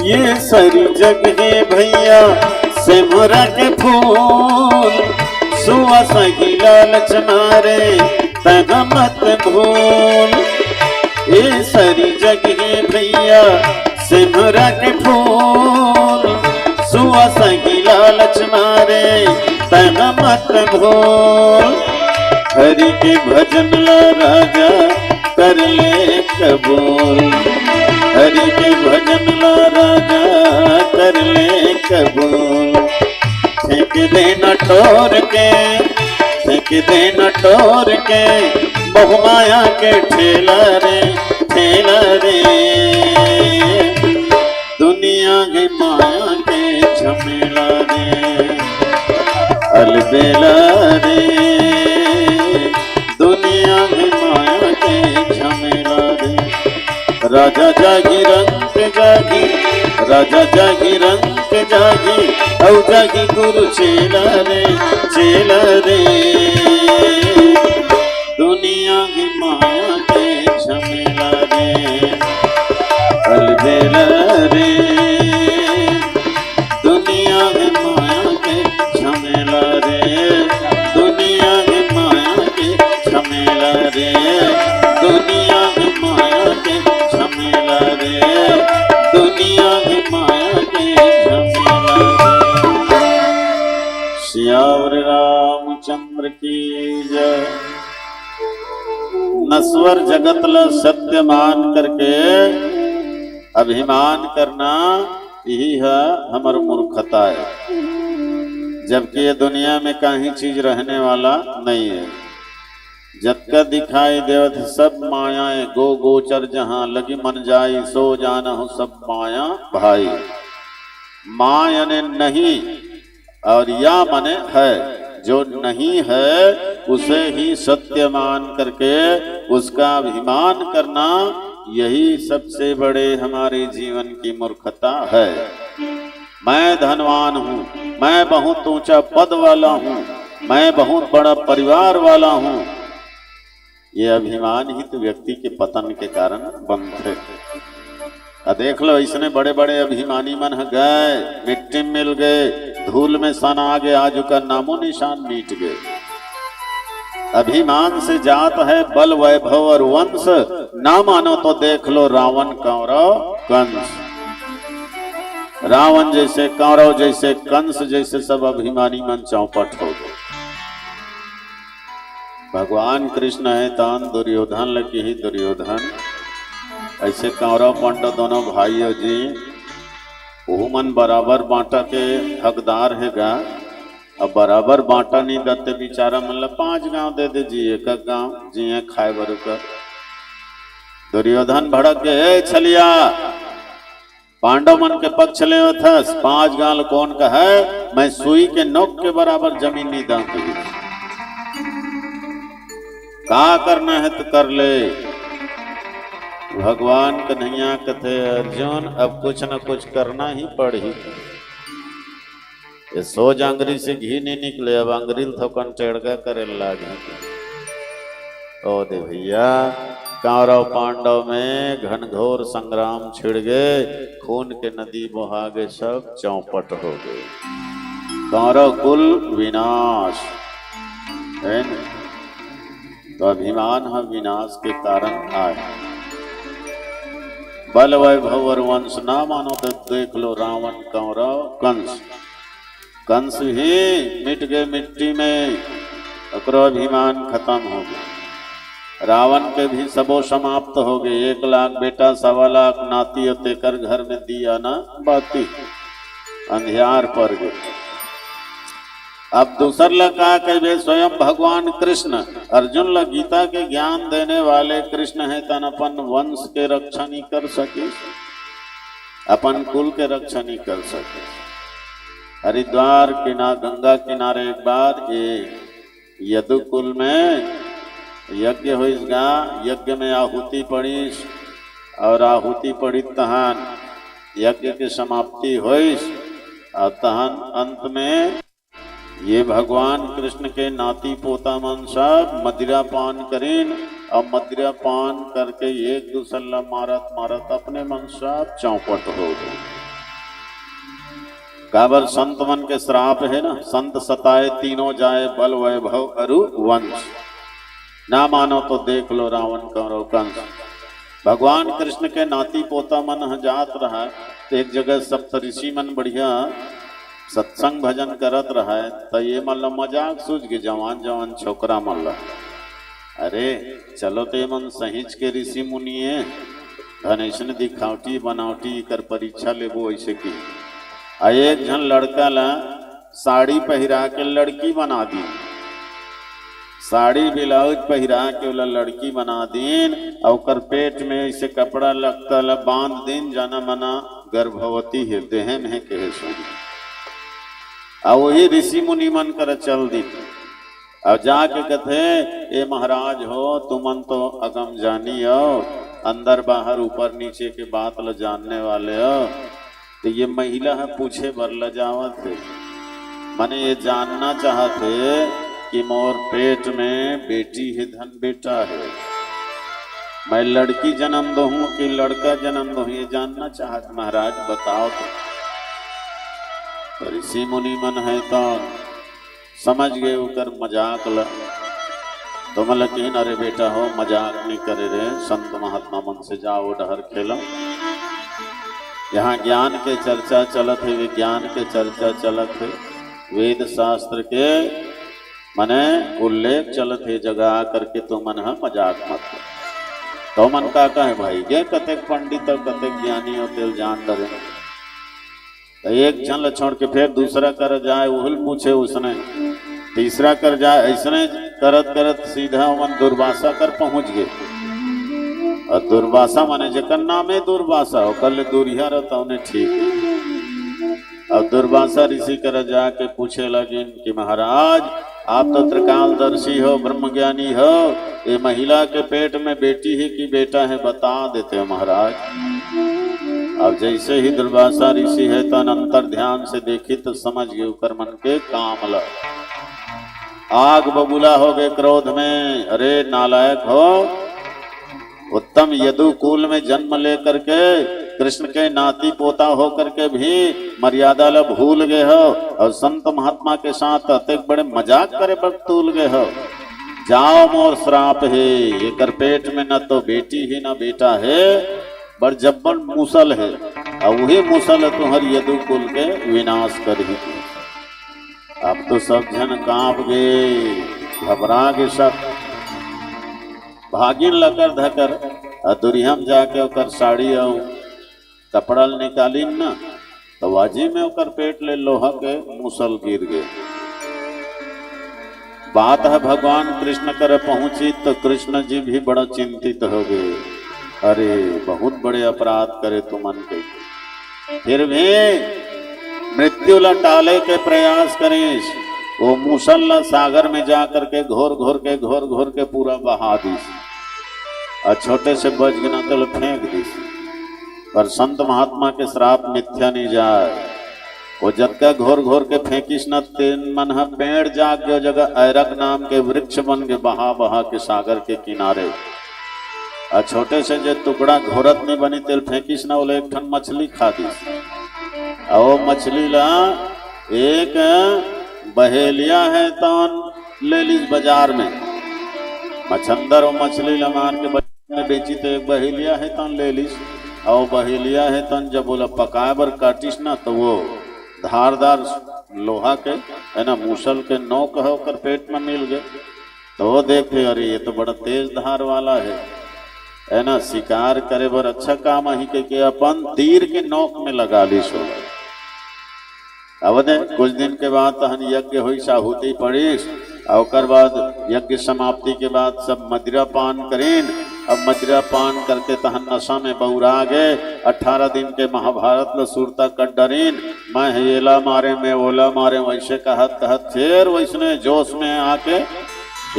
ये सारी जग है भैया सिमरा के फूल, सुवासा की लालच मारे तगा मत भूल। ये सारी जग है भैया सिमरा के फूल, सुअस की लालच मारे तन मत भूल। हरि के भजन ला राजा कर ले कबूल। हरि के भजन ला राजा कर ले कबूल। फेंक देना टोर के, फेंक देना टोर के, बहुमाया के ठेला रे, ठेला रे। दुनिया के माया के झमेला रे, अलबेला रे। दुनिया के माया के झमेला रे। राजा जागी रंग जागी, राजा जागी रंग जागी, औ जागी गुरु चेला रे, चेला रे। दुनिया की माया के झमेला रे, अलबेला रे। दुनिया की माया के झमेला रे, दुनिया की माया के झमेला रे, दुनिया की माया के झमेला रे, दुनिया की माया के झमेला रे। श्यावर रामचंद्र की जय। नश्वर जगत ल सत्य मान करके अभिमान करना यही है हमार मूर्खता है। जबकि ये दुनिया में कहीं चीज रहने वाला नहीं है। जब का दिखाई देवत सब मायाएं, गो गोचर जहां लगी मन जाई, सो जाना हो सब माया भाई। माँ यानी नहीं और या मने है, जो नहीं है उसे ही सत्य मान करके उसका अभिमान करना, यही सबसे बड़े हमारे जीवन की मूर्खता है। मैं धनवान हूँ, मैं बहुत ऊंचा पद वाला हूँ, मैं बहुत बड़ा परिवार वाला हूँ। ये अभिमान ही तो व्यक्ति के पतन के कारण बनते। देख लो इसने बड़े बड़े अभिमानी मन गए, मिट्टी में मिल गए, धूल में सन आ गए, आज का नामो निशान मिट गए। अभिमान से जात है बल वैभव और वंश, ना मानो तो देख लो रावण कौरव कंस। रावण जैसे कौरव जैसे कंस जैसे सब अभिमानी मन चौपट हो गए। भगवान कृष्ण है तान दुर्योधन लकी ही दुर्योधन। ऐसे कौरव पांडव दोनों भाइयों जी वो मन बराबर बांटा के हकदार है गा। अब बराबर बांटा नहीं देते बेचारा मतलब 5 गांव दे दे जी, एक गांव जी खाए बर कर। दुर्योधन भड़क गए, छलिया पांडव मन के पक्ष ले था, 5 गांव कौन का है, मैं सुई के नोक के बराबर जमीन नहीं दूंगी। का करना है तो कर ले। भगवान कन्हैया कथे अर्जुन अब कुछ न कुछ करना ही पड़ी। ये 100 जांगरी से घी नहीं निकले, अब अंग्रिल थोकन टेढ़गा करे लागे। ओ दे भैया, कौरव पांडव में घनघोर संग्राम छिड़ गए, खून के नदी बहा गए, सब चौपट हो गए। कौरव कुल विनाश है न? तो अभिमान है विनाश के कारण आए। बल वैभव और वंश ना मानो तो देख लो रावण कौरव कंस। कंस ही मिट गए मिट्टी में, ओकरो अभिमान खत्म हो गया। रावण के भी सबो समाप्त हो गए। 1 लाख बेटा 1.25 लाख नाती तेकर घर में दिया ना बाती, अंधियार पड़ गए। अब दूसर लगा कहे स्वयं भगवान कृष्ण अर्जुन ल गीता के ज्ञान देने वाले कृष्ण है, तन अपन वंश के रक्षा नहीं कर सके, अपन कुल के रक्षा नहीं कर सके। हरिद्वार गंगा किनारे एक बार ये यदुकुल में यज्ञ होगा। यज्ञ में आहुति पड़ी और आहुति पड़ी तहन यज्ञ की समाप्ति हुई और तहन अंत में ये भगवान कृष्ण के नाती पोता मन सब मदिरा पान करीन और मदिरा पान करके एक दूसरा मारत मारत अपने मन सब चौपट हो गए। काबर संत मन के श्राप है ना, संत सताए तीनों जाए बल वैभव अरु वंश। ना मानो तो देख लो रावण कौरव कंस। भगवान कृष्ण के नाती पोता मन जात रहा तो एक जगह सप्तऋषि मन बढ़िया सत्संग भजन करत रहा है तो ये मतलब मजाक सूझ के जवान जवान छोकरा मल्ला। अरे चलो ते मन सहिंच के ऋषि मुनिए धनेशन दिखावटी बनावटी कर परीक्षा लेबो ऐसे की। आ एक झन लड़का ला साड़ी पहिरा के लड़की बना दी, साड़ी ब्लाउज पहिरा के वाला लड़की बना दीन और पेट में ऐसे कपड़ा लगता ला बांध दिन जाना मना गर्भवती है देहन है कहे सुनी। और वही ऋषि मुनि मन कर चल दी और जाके कहते ए महाराज हो तुमन तो अगम जानी हो, अंदर बाहर ऊपर नीचे के बात ल जानने वाले हो। तो ये महिला है पूछे बर लजावत है, माने ये जानना चाहते कि मोर पेट में बेटी है धन बेटा है, मैं लड़की जन्म दो हूं कि लड़का जन्म दो, ये जानना चाहत महाराज बताओ। तो ऋषि मुनि मन है तो समझ गए उकर मजाक ल। तो मतलब कि अरे बेटा हो मजाक नहीं करे रे, संत महात्मा मन से जाओ डहर खेलो। यहाँ ज्ञान के चर्चा चलत है, विज्ञान के चर्चा चलत है, वेद शास्त्र के मने उल्लेख चलत है जगह करके तो मन है मजाक मत। तो मन का है भाई ये कतेक पंडित और कतेक ज्ञानी और तेल जान डरे। तो एक जन छोड़ के फिर दूसरा कर जाए वही पूछे उसने, तीसरा कर जाए, ऐसने करत करत सीधा मन दुर्वासा कर पहुंच गए। और दुर्वासा माने जकर नाम है दुर्वासा हो कल दूरिया रहता उन्हें ठीक है। और दुर्वासा ऋषि कर जाके पूछे लगे कि महाराज आप तो त्रिकालदर्शी हो ब्रह्मज्ञानी हो, ये महिला के पेट में बेटी है कि बेटा है बता देते हो महाराज। अब जैसे ही दुर्वासा ऋषि है तो अंतर ध्यान से देखी तो समझ गए उकर मन के काम ल आग बबूला हो गए क्रोध में। अरे नालायक हो, उत्तम यदु कुल में जन्म लेकर के कृष्ण के नाती पोता हो करके भी मर्यादा ला भूल गए हो और संत महात्मा के साथ अतेक बड़े मजाक करे पर तूल गए हो। जाओ मोर श्राप है, ये कर पेट में न तो बेटी है न बेटा है, बड़ जब्बर मूसल है और वही मूसल तुम्हार यदु कुल के विनाश कर ही। अब तो सब जन कांप गए, घबरा गए, सब भागिन लकर धकर दुरिहम जाके ओकर साड़ी और कपड़ा निकाली न तो वाजी में ओकर पेट ले लोहा के मूसल गिर गए। बात है भगवान कृष्ण कर पहुंची तो कृष्ण जी भी बड़ा चिंतित हो गए। अरे बहुत बड़े अपराध करे तुमन के, फिर भी मृत्यु ला टाले के प्रयास करें। वो मूसल सागर में जा करके घोर घोर के पूरा बहा दी और छोटे से बच गिना तो फेंक दी। पर संत महात्मा के श्राप मिथ्या नहीं जाए, वो जगह घोर के फेंकिस न तेन मन पेड़ जाग गयो जगह ऐरक नाम के वृक्ष बन के बहा के सागर के किनारे। और छोटे से जो टुकड़ा घोरत नहीं बनी तेल फेंकिस ना बोले एक ठन मछली खा दी। और मछली ला एक बहेलिया है तो ले ली बाजार में, मछंदर और मछली ला मार के बेची तो एक बहेलिया है तो ले ली। और बहेलिया है तो जब बोला पकाए बर काटिस ना तो वो धारदार लोहा के है ना मूसल के नोक होकर पेट में मिल गए। तो वो देखे अरे ये तो बड़ा तेज धार वाला है ना, शिकार करे बर अच्छा काम ही के अपन तीर के नोक में लगा ली सो। अब दे कुछ दिन के बाद तहन यज्ञ हुई साहूती पड़ी और बाद यज्ञ समाप्ति के बाद सब मदिरा पान करें। अब मदिरा पान करके तहन नशा में बौरा गए। 18 दिन के महाभारत ल सुरता कट डरीन, मैं हेला मारे मैं ओला मारे वैसे कहत कहत फिर वैसने जोश में आके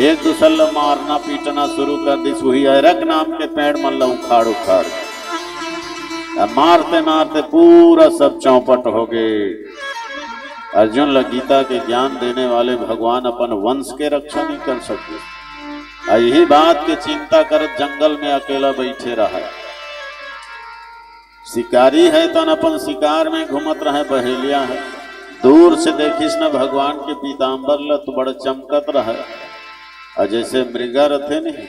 एक दूसरे मारना पीटना शुरू कर दी। वही ऐरक नाम के पेड़ मल्ला उखाड़ मारते मारते पूरा सब चौपट हो गए। अर्जुन ल गीता के ज्ञान देने वाले भगवान अपन वंश के रक्षा नहीं कर सकते। यही बात की चिंता कर जंगल में अकेला बैठे रहा। शिकारी है तो अपन शिकार में घूमत रहे, बहेलिया है दूर से देखिस न भगवान के पीताम्बर ल तो बड़ा चमकत रहा। और जैसे मृगा रहते नहीं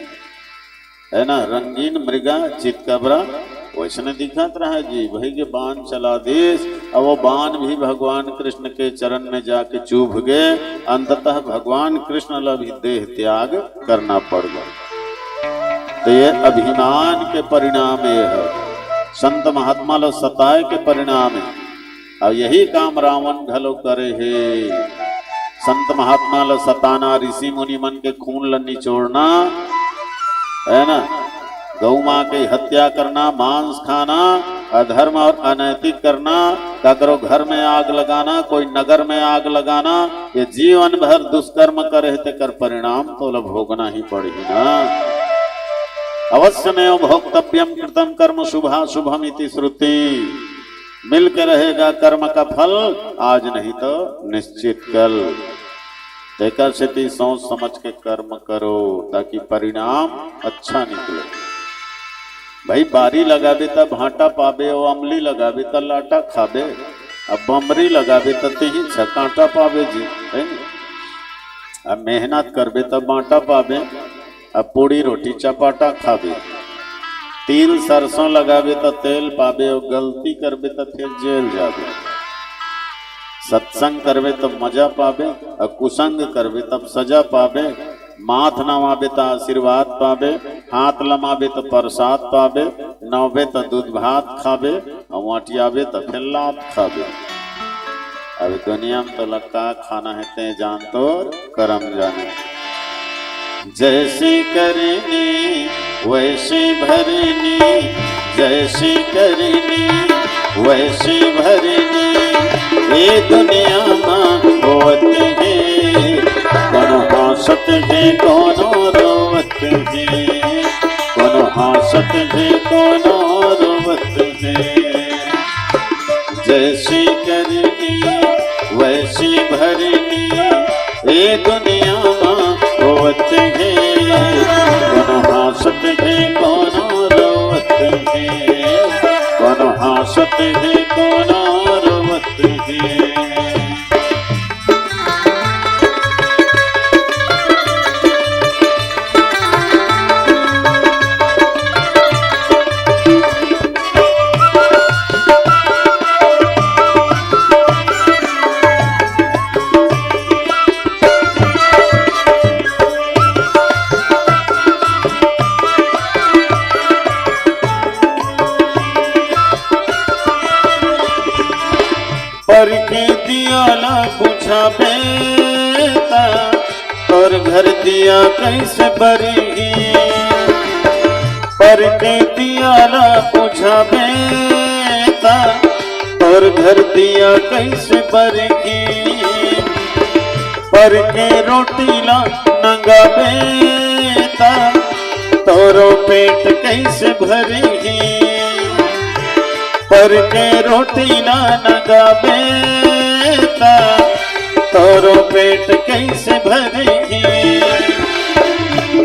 है ना, रंगीन मृगा चितकबरा वैसने दिखत रहा जी भाई के बाण चला देश। अब वो बाण भी भगवान कृष्ण के चरण में जाके चुभ गए। अंततः भगवान कृष्ण ला भी देह त्याग करना पड़ गया। तो ये अभिमान के परिणाम ये है, संत महात्मा लो सताए के परिणाम है। और यही काम रावण घलो करे है। संत महात्मा लो सताना, ऋषि मुनि मन के खून ल निचोड़ना है ना, गौ माँ की हत्या करना, मांस खाना, अधर्म और अनैतिक करना, ककरो घर में आग लगाना, कोई नगर में आग लगाना, ये जीवन भर दुष्कर्म करे ते कर परिणाम तो भोगना ही पड़ेगी ना। अवश्यमेव भोक्तव्यम कृतम कर्म शुभा शुभम इति श्रुति। मिल के रहेगा कर्म का फल, आज नहीं तो निश्चित कल। देखकर से सोच समझ के कर्म करो ताकि परिणाम अच्छा निकले। भाई बारी लगाबे तब भाटा पाबे, और अमली लगाबे तब लाटा खाबे, अब बमरी लगाबे तब ही छकाटा पाबे जी है। अब मेहनत करबे तब बाटा पाबे, अब पूड़ी रोटी चपाटा खाबे। तिल सरसों लगाबे तब तेल पाबे, और गलती करबे तब फिर जेल जाबे। सत्संग करबे तब मजा पाबे, और कुसंग करबे तब सजा पाबे। माथ नवाबे तो आशीर्वाद पाबे, हाथ लमाबे तो प्रसाद पाबे, नौबे तो दूध भात खाबे, और वाटियाबे तो फिर लात खाबे। अब दुनिया में तो लक्का खाना है ते जान तो करम जाने। जैसी करनी वैसी भरनी, जैसी करनी वैसी भरनी, ये दुनिया में होते हैं। कोनो हासत है कोनो रोवत है, कोनो हासत है कोनो रोवत है। जैसी करनी वैसी भरनी, ये दुनिया में होत है। कोनो हासत है कोनो रोवत है, कोनो हासत है कोनो रोवत है। पर के दियाला पूछा बेटा, और घर दिया कैसे बरही। पर के दियाला पूछा बेटा, और घर दिया कैसे बरही। पर के रोटी ला नंगा बेटा, तोरो पेट कैसे भरही। पर के रोटी ना नगा बेटा, तोरो पेट कैसे भरेगी।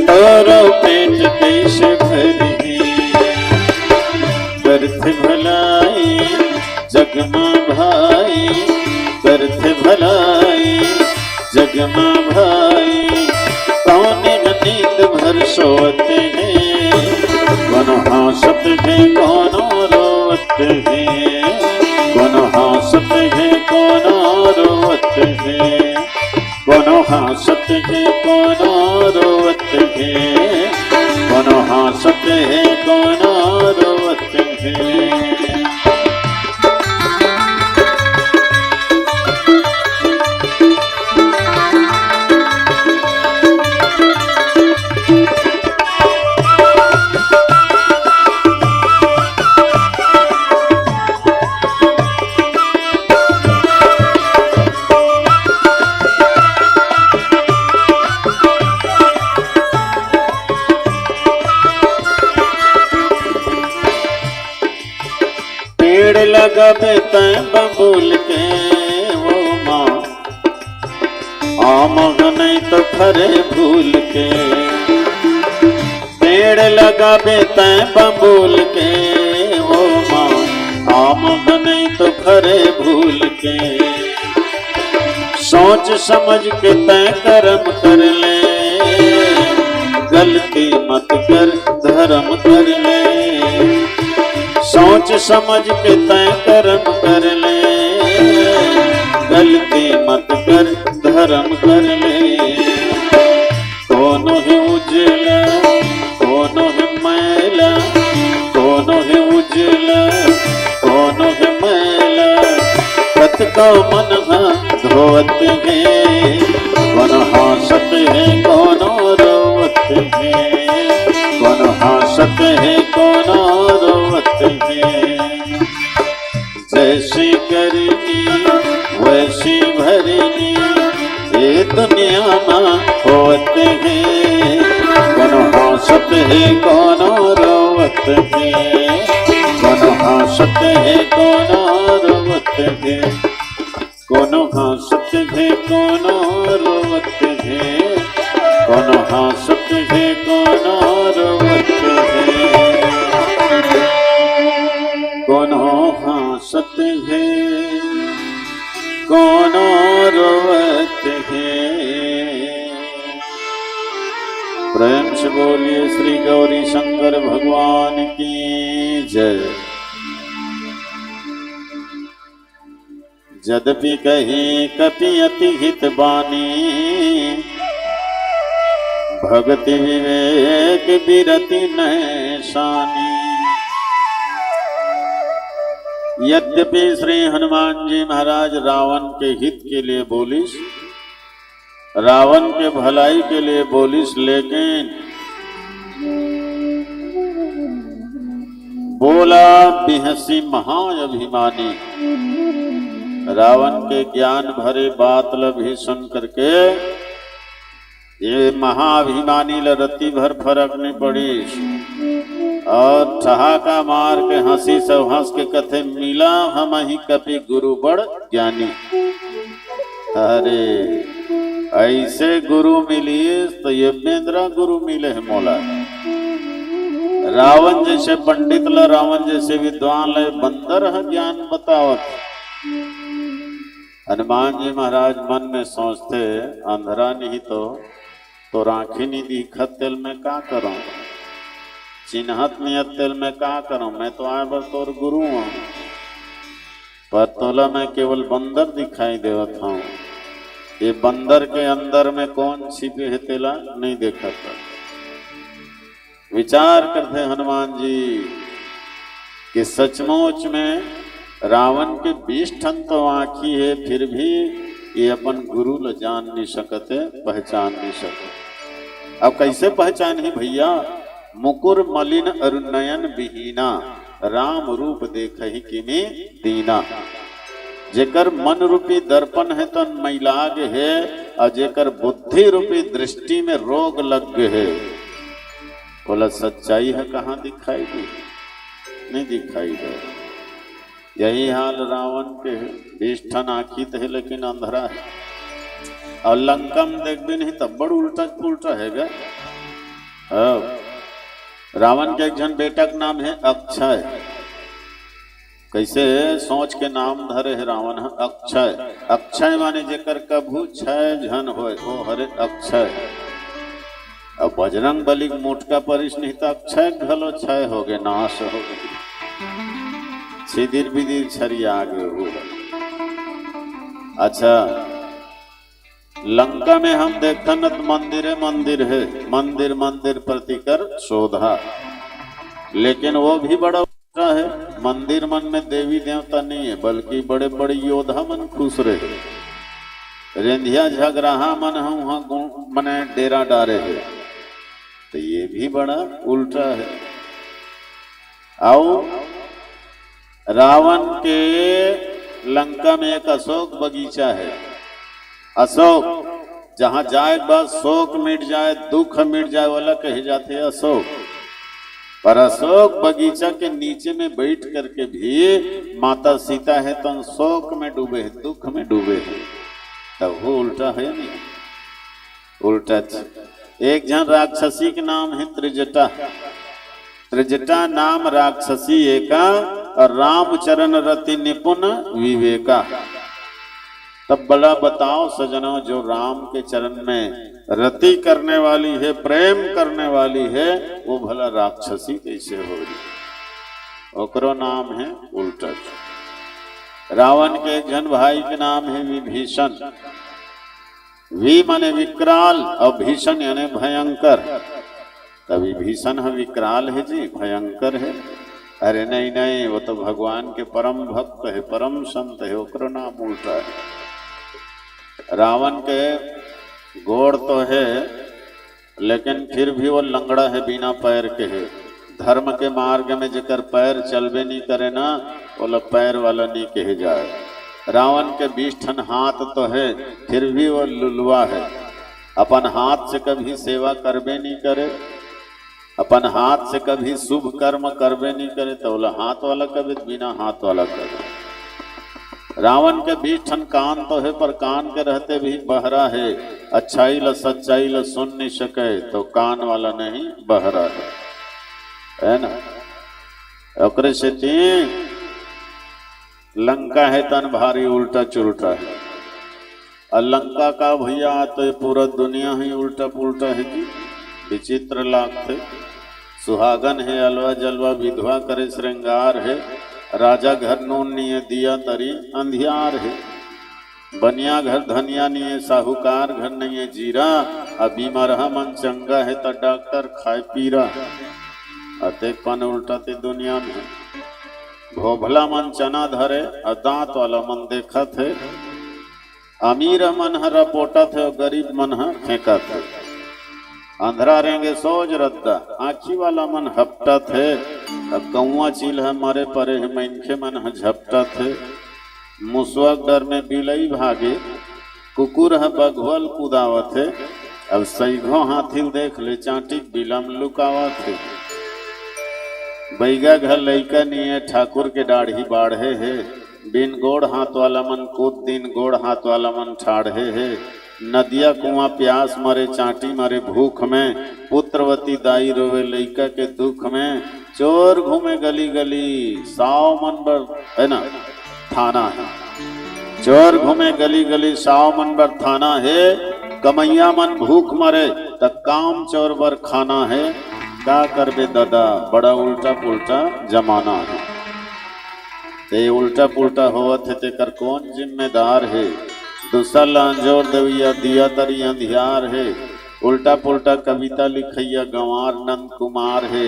तोरो पेट कैसे भरेगी। करते भलाई जगमा भाई, करते भलाई जगमा भाई, कौन नींद भर सोते हैं। कोनो हासत है कोनो रोवत है, कोनो हासत है कोनो रोवत है। कोनो हासत है कोनो रोवत है, कोनो हासत है कोनो रोवत है। लगाबे तैं बबूल के वो माँ, आम नहीं तो फरे फूल के। पेड़ लगाबे तैं बबूल के वो माँ, आम नहीं तो फरे फूल के। सोच समझ के तैं कर्म कर ले, गलती मत कर धर्म कर ले। सोच समझ के तय कर्म कर ले, गलती मत कर धर्म कर ले। कोनो ही उजला कोनो ही मैला, कोनो ही उजला कोनो ही मैला, कत को मन धोवत है, कोनो हंसत है कोनो रोवत है, कोनो हंसत है कोनो रोवत है। जैसी करनी वैसी भरनी, ये दुनिया में होत है, कोनो हंसत है कोनो रोवत है, कोनो हंसत है कोनो रोवत है, कोनो हंसत है कोनो रोवत है, कोनो हंसत है कोनो रोवत है, कोनो हंसत है कोनो रोवत है। प्रेम से बोलिए श्री गौरी शंकर भगवान की जय। यद्यपि कहीं कपि अति हित बानी, भगति विवेक बिरति नैशानी। यद्यपि श्री हनुमान जी महाराज रावण के हित के लिए बोलिस, रावण के भलाई के लिए बोलिस, लेकिन बोला बिहसी महाअभिमानी। रावण के ज्ञान भरे बात भी सुन करके ये महाअभिमानी रत्ती भर फर्क नहीं पड़ी, और ठहाका मार के हंसी सब हंस के कथे मिला हम ही कपि गुरु बड़ ज्ञानी। अरे ऐसे गुरु मिलिए तो ये बेंद्रा गुरु मिले है मौला। रावण जैसे पंडित ल, रावण जैसे विद्वान ल, बंदर है ज्ञान बतावत। हनुमान जी महाराज मन में सोचते, अंधरा नहीं तो राखी नहीं दिखत तेल में का करूं, चिन्हत नियत तेल में का करूं, मैं तो आए बस तोर गुरु हूं, पर तोला मैं केवल बंदर दिखाई देवत हूं। ये बंदर के अंदर में कौन छिपे है तेला नहीं देखा था। विचार करते हनुमान जी कि सचमुच में रावण के 20 ठन तो आँखी है, फिर भी ये अपन गुरु ल जान नहीं सकते, पहचान नहीं सकते। अब कैसे पहचान ही भैया? मुकुर मलिन अरुनयन विहीना, राम रूप देख ही किमी दीना। जेकर मन रूपी दर्पण है तो मैलाग है, और जेकर बुद्धि रूपी दृष्टि में रोग लग है। बोला सच्चाई है कहाँ दिखाई दी? नहीं दिखाई दे। यही हाल रावण के 20 ठन आँखी है लेकिन अंधरा है, और लंका में देख भी नहीं तब बड़ उल्टा पुल्टा है गा। रावण के एक जन बेटा का नाम है अक्षय। कैसे सोच के नाम धरे है रावण है अक्षय। अक्षय माने जेकर कभू छय झन होए वो हरे अक्षय। अब बजरंग बली मोटका परिस नहीं तो अक्षय घलो छय हो गए, नाश हो गए, सिदिर बिदिर छरिया आगे हो। अच्छा, लंका में हम देखते न तो मंदिर है, मंदिर मंदिर प्रतिकर शोधा, लेकिन वो भी बड़ा है। मंदिर मन में देवी देवता नहीं है, बल्कि बड़े बड़े योद्धा मन खुश रहे। रेंधिया झगराहा मन है वहां मने डेरा डारे है, तो ये भी बड़ा उल्टा है। आओ रावण के लंका में एक अशोक बगीचा है। अशोक जहां जाए बस शोक मिट जाए, दुख मिट जाए वाला कहे जाते हैं अशोक। पर अशोक बगीचा के नीचे में बैठ करके भी माता सीता है तो शोक में डूबे है, दुख में डूबे है। तब वो उल्टा है नहीं, उल्टा। एक जन राक्षसी के नाम है त्रिजटा। त्रिजटा नाम राक्षसी एका, और रामचरण रति निपुण विवेका। तब बड़ा बताओ सजनों, जो राम के चरण में रति करने वाली है, प्रेम करने वाली है, वो भला राक्षसी कैसे हो रही? ओकरो नाम है उल्टा चोर। रावण के एक जन भाई के नाम है विभीषण। वी माने विकराल और भीषण यानी भयंकर। तभी विभीषण है विकराल है जी, भयंकर है। अरे नहीं नहीं, वो तो भगवान के परम भक्त है, परम संत है, ओकरो नाम उल्टा है। रावण के गोड़ तो है लेकिन फिर भी वो लंगड़ा है, बिना पैर के है। धर्म के मार्ग में जेकर पैर चलबे नहीं करे ना, वो लोग पैर वाला नहीं कहे जाए। रावण के 20 ठन हाथ तो है, फिर भी वो लुलवा है। अपन हाथ से कभी सेवा करबे नहीं करे, अपन हाथ से कभी शुभ कर्म करबे नहीं करे, तो बोला हाथ वाला कभी बिना हाथ वाला करे। रावण के 20 ठन कान तो है, पर कान के रहते भी बहरा है। अच्छाई ल सच्चाई ल सुन नहीं सके, तो कान वाला नहीं बहरा है ना। ओकरे से लंका है तन भारी उल्टा चुल्टा है। और लंका का भैया तो ये पूरा दुनिया ही उल्टा पुल्टा है जी। विचित्र लाग थे, सुहागन है अलवा जलवा, विधवा करे श्रृंगार है। राजा घर नून नहीं है, दिया तरी अंधियार है। बनिया घर धनिया नहीं है, साहूकार घर नहीं है जीरा। अब बीमार मन चंगा है तो डॉक्टर खाए पीरा। अतेक पन उल्टा ते दुनिया में। भोभला मन चना धरे और दांत वाला मन देखा थे। अमीर मन हरा पोटा थे और गरीब मन फेंका थे। अंधरा रहेंगे सोज रद्दा, आँखी वाला मन हपटा थे। कौआ चील है मरे परे है, मनखे मन झपटा थे। मुसवा डर में बिलई भागे, कुकुर है बघुअल कुदावत है। अब सैघो हाथिल देख ले, चांटी बिलम लुकावत है। बैगा घर लैका नहीं है, ठाकुर के दाढ़ी बाढ़े है। बिन गोड़ हाथ वाला मन कूद, दिन गोड़ हाथ वाला मन ठाढ़े है। नदिया कुआं प्यास मरे, चांटी मरे भूख में। पुत्रवती दाई रोवे लैका के दुख में। चोर घूमे गली गली, 100 मन बर है ना थाना है। चोर घूमे गली गली, 100 मन बर थाना है। कमैया मन भूख मरे, तक काम चोर बर खाना है। का करबे दादा, बड़ा उल्टा पुल्टा जमाना है। ते उल्टा पुल्टा होवत है, तेकर कौन जिम्मेदार है। दूसरा लांजोर देविया दिया तरी अंधियार है। उल्टा पुल्टा कविता लिखैया गंवार नंद कुमार है।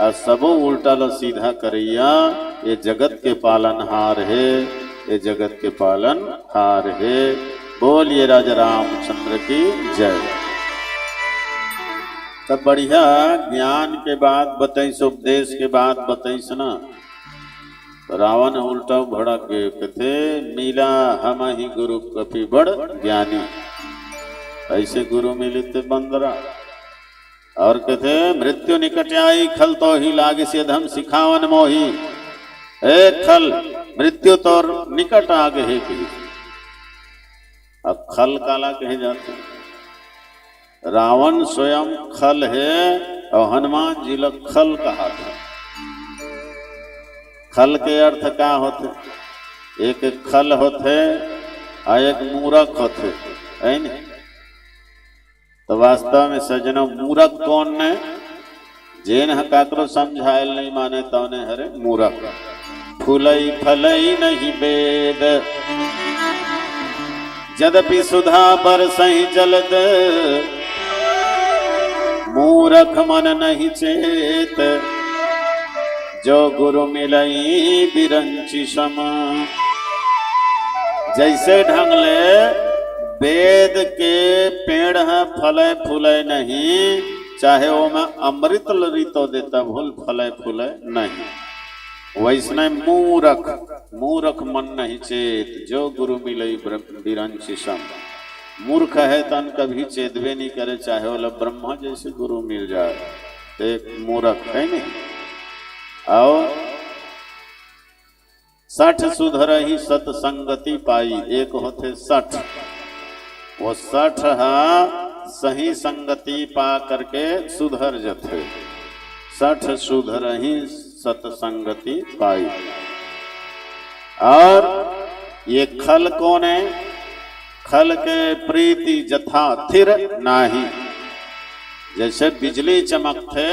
और सबो उल्टा लो सीधा करैया, ये जगत के पालनहार है, ये जगत के पालनहार है। बोलिए राजा रामचंद्र की जय। तब बढ़िया ज्ञान के बाद बताइस, उपदेश के बाद बताइस ना। तो रावण उल्टा भड़क गए, कहते मिला हम ही गुरु कपि बड़ ज्ञानी। ऐसे गुरु मिले थे बंदरा। और कहते मृत्यु निकट आई, खल तो ही लागे से धम सिखावन मोही। ए खल, मृत्यु तो निकट आ गए कि। अब खल काला कहे जाते। रावण स्वयं खल है और हनुमान जी लोग खल कहा था। खल के अर्थ क्या होते? एक खल होते और एक मूर्ख होते है न। तो वास्तव में सजनों मूर्ख कौन ने? जेन हकाकरो समझायल नहीं माने तौने हरे मूर्ख। फूलई फलई नहीं वेद, यद्यपि सुधा बरसहि जलद। मूर्ख मन नहीं चेत, जो गुरु मिलई बिरंची सम। जैसे ढंग ले वेद के पेड़ है, फले फूले नहीं, चाहे वो मैं अमृत लरितो देता भूल फले फूले नहीं। वैसने मूर्ख, मूर्ख मन नहीं चेत, जो गुरु मिलई बिरंची सम। मूर्ख है तन कभी चेतवे नहीं करे, चाहे वो ब्रह्मा जैसे गुरु मिल जाए। तो एक मूर्ख है नहीं। और 60 सुधरहि सतसंगति पाई। एक होते 60, वो 60 सही संगति पा करके सुधर जथे। 60 सुधरहि सतसंगति पाई। और ये खल कौन है? खल के प्रीति जथा थिर नाही। जैसे बिजली चमकते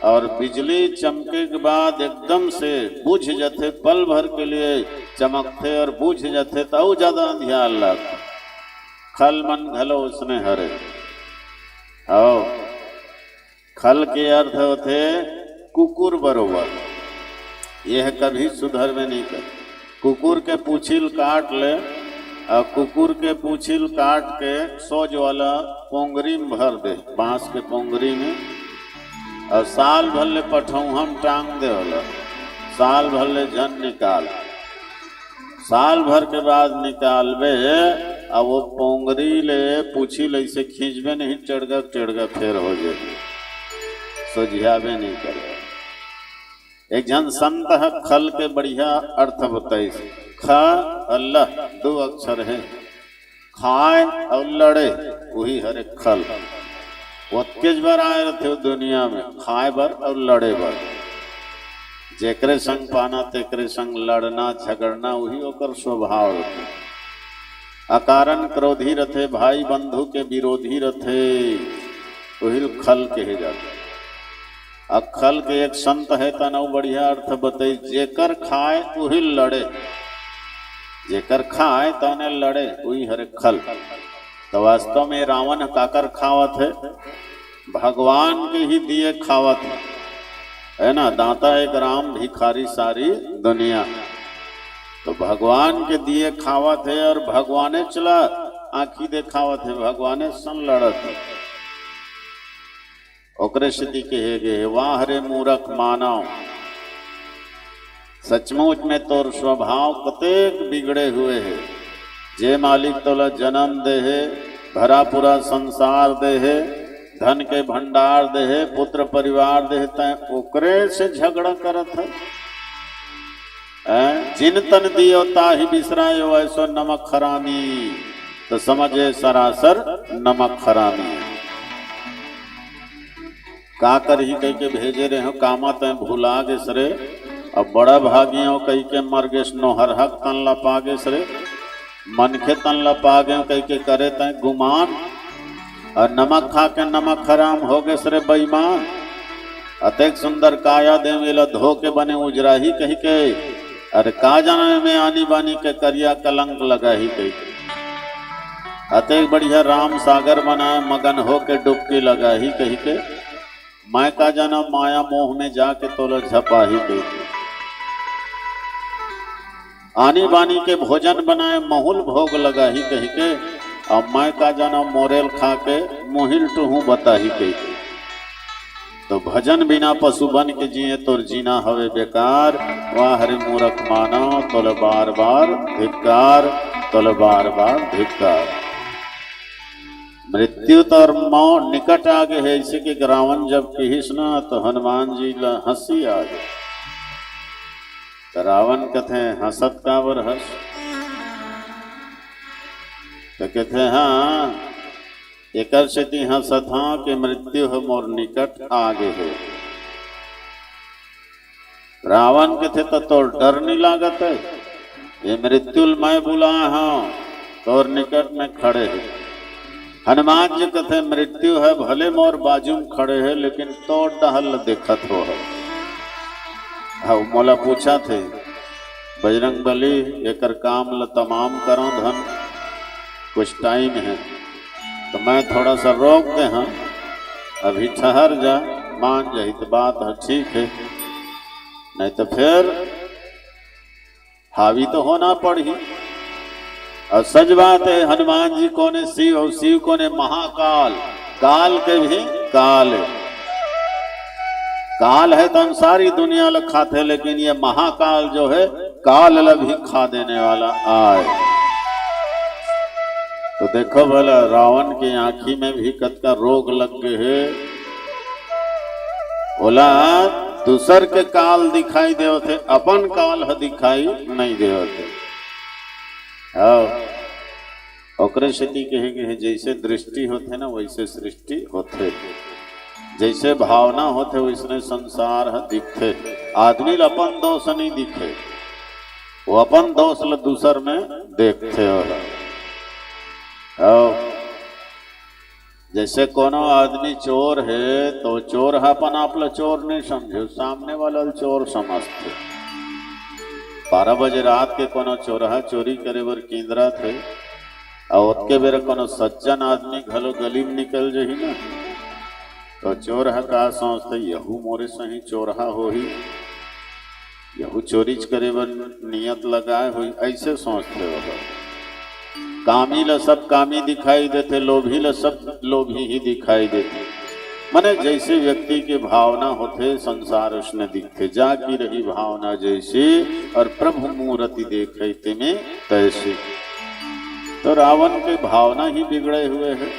और बिजली चमके के बाद एकदम से बुझ जाते, पल भर के लिए चमकते और बुझ जाते तो ज्यादा ध्यान लग। खल मन घलो उसने हरे। आओ खल के अर्थ होते कुकुर बरोबर, यह कभी सुधर में नहीं कर। कुकुर के पूछिल काट ले और कुकुर के पूछिल काट के सोज वाला पोंगरी में भर दे, बांस के पोंगरी में, और साल भर ले पठौहम टांग दे वाला, साल भर ले जन निकाल, साल भर के बाद निकालबे और वो पोंगरी ले पूछिल ऐसे खींचबे नहीं, टेढ़गा फेर हो जाए, सोझियाबे नहीं करे। एक जन संत है, खल के बढ़िया अर्थ बताई। ख अल्लाह दो अक्षर है, खाए और लड़े वही हरे खल। वो किस बार आए रहते दुनिया में, खाए बर और लड़े बर। जेकरे संग पाना तेकरे संग लड़ना झगड़ना वही ओकर स्वभाव रहते। अकारण क्रोधी रथे, भाई बंधु के विरोधी रथे, वही खल कहे जाते। अखल के एक संत है तनव बढ़िया अर्थ बताई, जेकर खाए वही लड़े, जेकर खाए तने लड़े वही हरे खल। तो वास्तव में रावण काकर खावत है, भगवान के ही दिए खावत है ना। दाता एक राम भिखारी सारी दुनिया, तो भगवान के दिए खावत है और भगवाने चला आंखी देखावत है, भगवाने सन लड़त है। ओकरे स्थिति कहे गए, वाह रे मूर्ख मानव, सचमुच में तोर स्वभाव कतेक बिगड़े हुए है। जे मालिक तोला जन्म दे है, भरा पूरा संसार दे है, धन के भंडार दे है, पुत्र परिवार दे है, तय ओकरे से झगड़ा करत है। जिन तन दियो ताहि बिसरायो, ऐसो नमक हरामी, तो समझे सरासर नमक हरामी। का कर ही कह के भेजे रहे हो, कामा तय भूला गे सरे, अब बड़ा भागी हो कह के मर गे, नोहर हक तन लपा गे सरे, मनखे तन लपा गे कह के करे तय गुमान, और नमक खा के नमक हराम हो गए सरे बेईमान। अतेक सुंदर काया दे मिला धो के बने उजराही कह के, अरे का जाने में आनी बानी के करिया कलंक लगा ही कह के। अतेक बढ़िया राम सागर बनाए मगन हो के डुबकी लगा ही कह के, मैं का जाना माया मोह में जाके तोला झपा ही गई। आनी बानी के भोजन बनाए महुल भोग लगा ही कह के, और मैं का जाना मोरेल खा के मोहिल टूहू बता ही गई। तो भजन बिना पशु बन के जिए तोर जीना हवे बेकार। वाह हरि मूर्ख मानव, तोल बार बार धिक्कार, तोल बार बार धिक्कार। मृत्यु तो और मौत निकट आ गए है, इसे कि रावण जब कहिस ना तो हनुमान जी ला हंसी आ गई। तो रावण कथे हंसत कावर हंस, तो कहते हाँ एक स्थिति हंसत हाँ कि मृत्यु है मोर निकट आ गए है। रावण कथे तो डर नहीं लागत है, ये मृत्यु मैं बुला हाँ तोर निकट में खड़े है। हनुमान जी कथे मृत्यु है भले मोर बाजू में खड़े है, लेकिन तो टहल देखत हो है। हाँ मोला पूछा थे बजरंग बली एकर काम ल तमाम करो धन, कुछ टाइम है तो मैं थोड़ा सा रोक दे, हाँ अभी ठहर जा, मान जाही तो बात है ठीक है, नहीं तो फिर हावी तो होना पड़ी। और सच बात है हनुमान जी को ने शिव और शिव को ने महाकाल, काल के भी काल है। काल है तो हम सारी दुनिया ल खाते, लेकिन ये महाकाल जो है काल ल भी खा देने वाला आए। तो देखो भला रावण की आंखी में भी कत का रोग लग गए है, बोला दूसर के काल दिखाई देव थे, अपन काल ह दिखाई नहीं देव थे। ओकरे स्थिति कहेंगे है, जैसे दृष्टि होते ना वैसे सृष्टि होते, जैसे भावना होते वैसने संसार है दिखते। आदमी अपन दोष नहीं दिखे, वो अपन दोष ल दूसर में देखते हो। जैसे कोनो आदमी चोर है तो चोर अपन आपला चोर नहीं समझे, सामने वाला चोर समझते। 12 बजे रात के कोनो चोरहा चोरी करे बर केंद्रा थे और उसके बेर कोनो सज्जन आदमी घलो गली में निकल जही ना तो चोरहा का सोचते यहू मोरे सही चोरहा हो ही, यहू चोरीच करे बर नियत लगाए हुई, ऐसे सोचते हो। कामी ल सब कामी दिखाई देते, लोभी ल सब लोभी ही दिखाई देते। माने जैसे व्यक्ति के भावना होते संसार उसने दिखते, जागी रही भावना जैसी और प्रभु मूर्ति देखे में तैसी। तो रावण के भावना ही बिगड़े हुए है।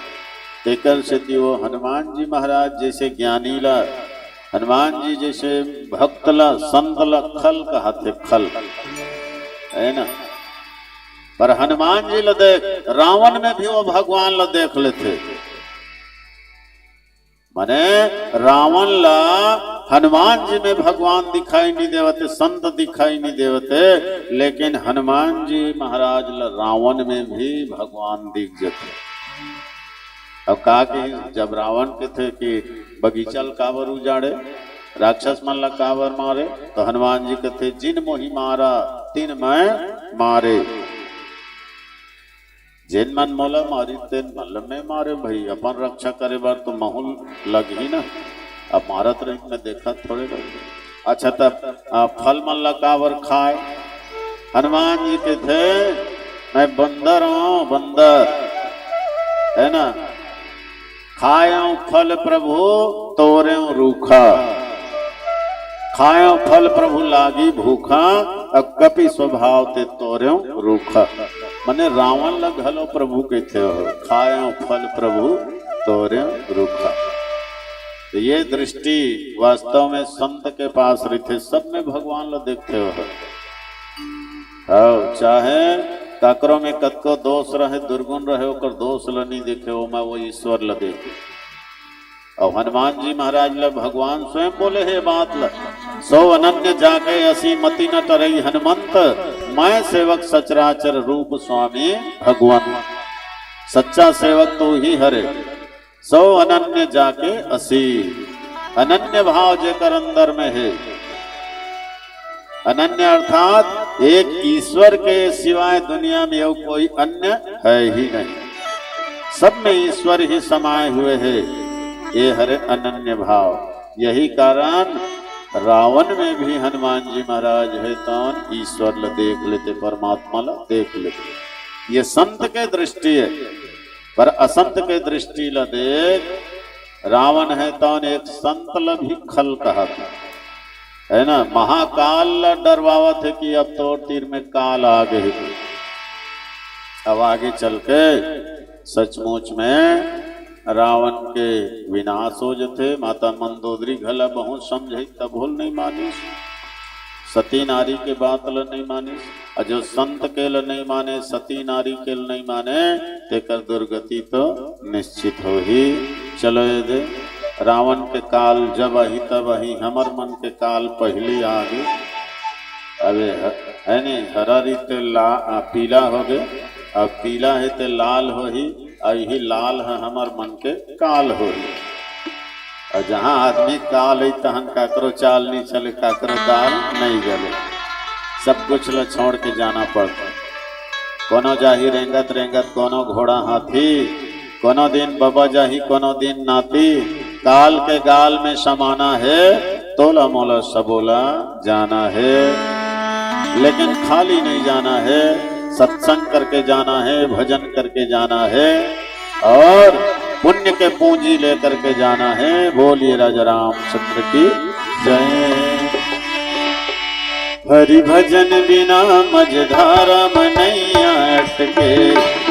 तेकर से वो हनुमान जी महाराज जैसे ज्ञानी ला, हनुमान जी जैसे भक्त ला, संत ला खल कहते, खल है ना। पर हनुमान जी ला देख, रावण में भी वो भगवान ला देख लेते। माने रावण ला हनुमान जी में भगवान दिखाई नहीं देवते, संत दिखाई नहीं देवते, लेकिन हनुमान जी महाराज ला रावण में भी भगवान दिख जाते। अब कहा कि जब रावण के थे कि बगीचा कावर उजाड़े, राक्षस मन ला कावर मारे, तो हनुमान जी के थे जिन मोही मारा तिन मैं मारे। जिन मन मोला मारी तेन मन में मारे भाई, अपन रक्षा करे बार तो माहौल लग ही ना। अब मारत रही में देखा थोड़े रहे। अच्छा तब फल मन ला कावर खाए, हनुमान जी के थे मैं बंदर हूँ, बंदर है ना, खाया फल प्रभु तोरे रूखा, खाया फल प्रभु लागी भूखा, अब कपि स्वभाव ते तोरे रूखा। मने रावण लग हलो प्रभु के थे हो, खाया फल प्रभु तोरे रूखा। तो ये दृष्टि वास्तव में संत के पास रहते, सब में भगवान ला देखते हो। चाहे काकरों में कतको दोष रहे, दुर्गुण रहे, ओकर दोष ला नहीं देखे हो, मैं वो ईश्वर ला देखे। और हनुमान जी महाराज ला भगवान स्वयं बोले है बात ला, सो अनन्य जाके असी मति न तरई हनुमंत, मैं सेवक सचराचर रूप स्वामी भगवान। सच्चा सेवक तो ही हरे, सो अनन्य जाके असी, अनन्य भाव जेकर अंदर में है। अनन्य अर्थात एक ईश्वर के सिवाय दुनिया में और कोई अन्य है ही नहीं, सब में ईश्वर ही समाये हुए है, ये हरे अनन्य भाव। यही कारण रावण में भी हनुमान जी महाराज है तो ईश्वर ला देख लेते, परमात्मा ला देख लेते। ये संत के दृष्टि है, पर असंत के दृष्टि ला देख, रावण है तो एक संत ला भी खल कहा था, है ना। महाकाल ला डरवावा थे कि अब तो तीर में काल आ गई। अब आगे चल के सचमुच में रावण के विनाश हो जते। माता मंदोदरी घला बहुत समझे तब भूल नहीं मानी, सती नारी के बात ल नहीं मानी, और जो संत के ल नहीं माने, सती नारी के ल नहीं माने, तेकर दुर्गति तो निश्चित हो ही। चलो ये दे रावण के काल जब अही तब अही, हमर मन के काल पहले आ गए। अबे है नहीं, हरा रीते पीला हो गए, अब पीला है ते लाल हो ही, यही लाल है हमार मन के काल हो ही। और जहाँ आदमी काल है तहन काकरो चाल नहीं चले, काकरो दाल नहीं गले, सब कुछ ला छोड़ के जाना पड़ता। कोनो जाही रेंगत रेंगत, कोनो घोड़ा हाथी, कोनो दिन बाबा जाही कोनो दिन नाती, काल के गाल में समाना है, तोला मोला सबोला जाना है। लेकिन खाली नहीं जाना है, सत्संग करके जाना है, भजन करके जाना है, और पुण्य के पूंजी लेकर के जाना है। बोलिए राजा रामचंद्र की जय। हरि भजन बिना मझधारा मनैया अटके,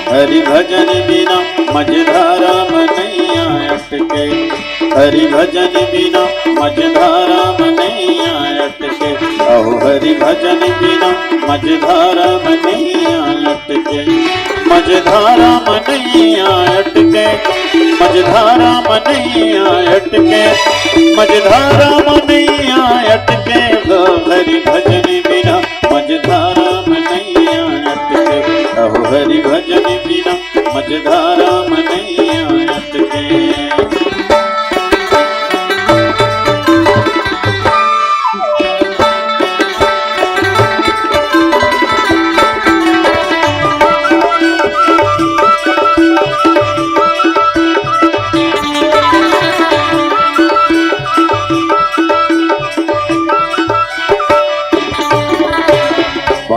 हरि भजन बिना मझधारा मनैया अटके, हरि भजन बिना मझधारा मनैया अटके, अहो हरि भजन बिना मझधारा मनैया अटके, मझधारा मनैया अटके, मझधारा मनैया अटके, मझधारा मनैया अटके, हरि भजन बिना मझधारा मनैया अटके, अहो हरि भजन बिना मझधारा मनैया अटके।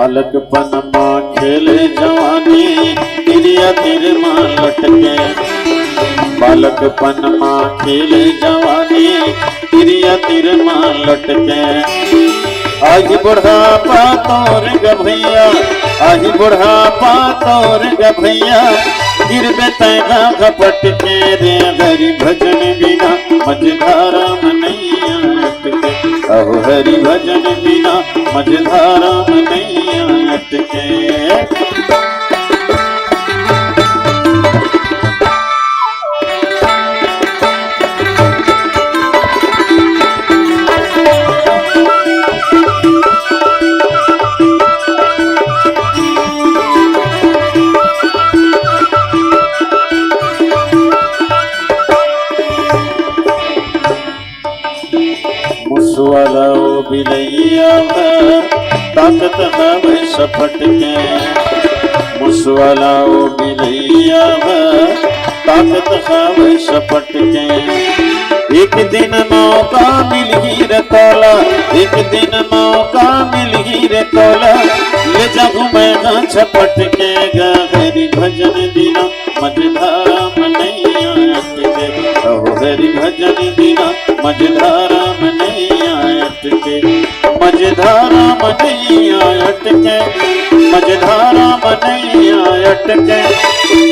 बालकपन माँ खेले जवानी तिरिया तिर माँ लटके। बालकपन माँ खेले जवानी तिरिया तिर माँ लटके। आज बुढ़ापा तोर गभैया, आज बुढ़ापा तोर गभैया, गिरबे तैगा घपट के रे हरि भजन बिना मझधारा में नैया अटके। अहो हरि भजन बिना मझधारा में नैया अटके। मुसवाला ओ बिलैया ताकत हवे सपट के। मुसवाला ओ बिलैया ताकत हवे सपट के। एक दिन मौका मिल ही रे तोला, एक दिन मौका मिल ही रे तोला, ले जाऊं मैं छपट के। हरि भजन बिना मझधारा में नैया अटके। अहो हरि भजन बिना मझधारा में नैया अटके। मझधारा में नैया अटके। मझधारा में नैया अटके।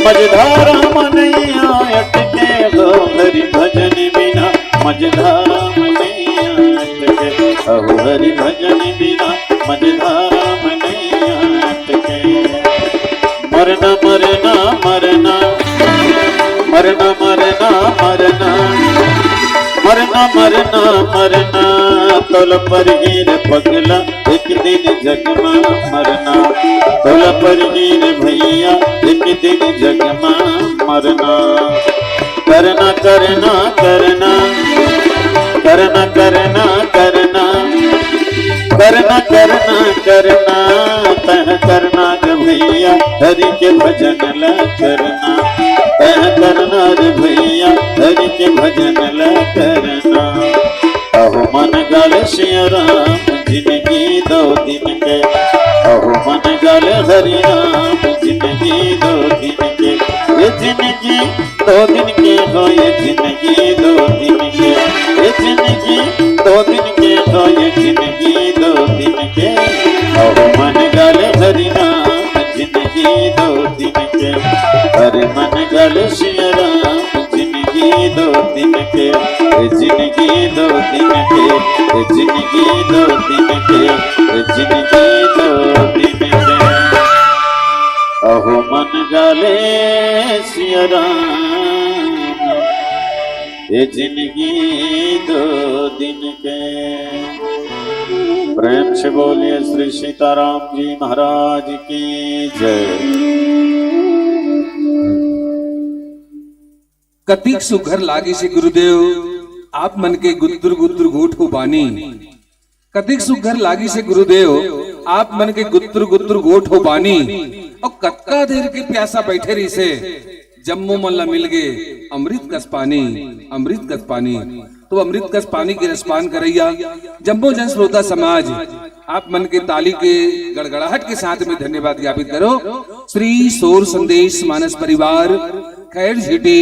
मझधारा में नैया अटके। अहो हरि भजन बिना मझधारा में नैया अटके। अहो हरि भजन बिना मझधारा में नैया अटके। मरना मरना मरना मरना मरना मरना मरना मरना मरना तोल पर हीर पगला एक दिन जगमा मरना। तोल पर हीर भैया एक दिन जगमा मरना। करना करना करना करना करना करना करना करना करना तह करना रे भैया हरि के भजन ला करना। तह करना रे भैया हरि के भजन ला करना। अहो मन गाल सिया राम जिंदगी दो दिन के। अहो मन गाल हरि राम जिंदगी दो दिन के। ये जिंदगी दो दिन के हो, ये जिंदगी दो दिन के। ये जिंदगी दो दिन के हो, ये जिंदगी दो दिन के। अहो मन गाल हरि राम जिंदगी दो दिन के। हरे मन गाल सिया राम जिंदगी दो दिन के। ये जिंदगी दो दिन के। ये जिंदगी दो दिन के। ये जिंदगी दो दिन के। अहो मन गाले सिया राम ये जिंदगी दो दिन के। प्रेम से बोलिए श्री सीताराम जी महाराज की जय। कतिक सुघर लागे से गुरुदेव आप मन के गुत्तुर गुत्तुर गोठ हो बानी। कतिक सुघर लागी से गुरुदेव आप मन के गुत्तुर गुत्तुर गोठ हो बानी। और कत्का देर के प्यासा बैठे रही से जम्मू मल्ला मिल गए अमृत कस पानी। अमृत कस पानी तो अमृत कस पानी के रसपान करैया जम्मू जन श्रोता समाज आप मन के ताली के गड़गड़ाहट के साथ में धन्यवाद ज्ञापित करो। श्री सौर संदेश मानस परिवार खैर झीटी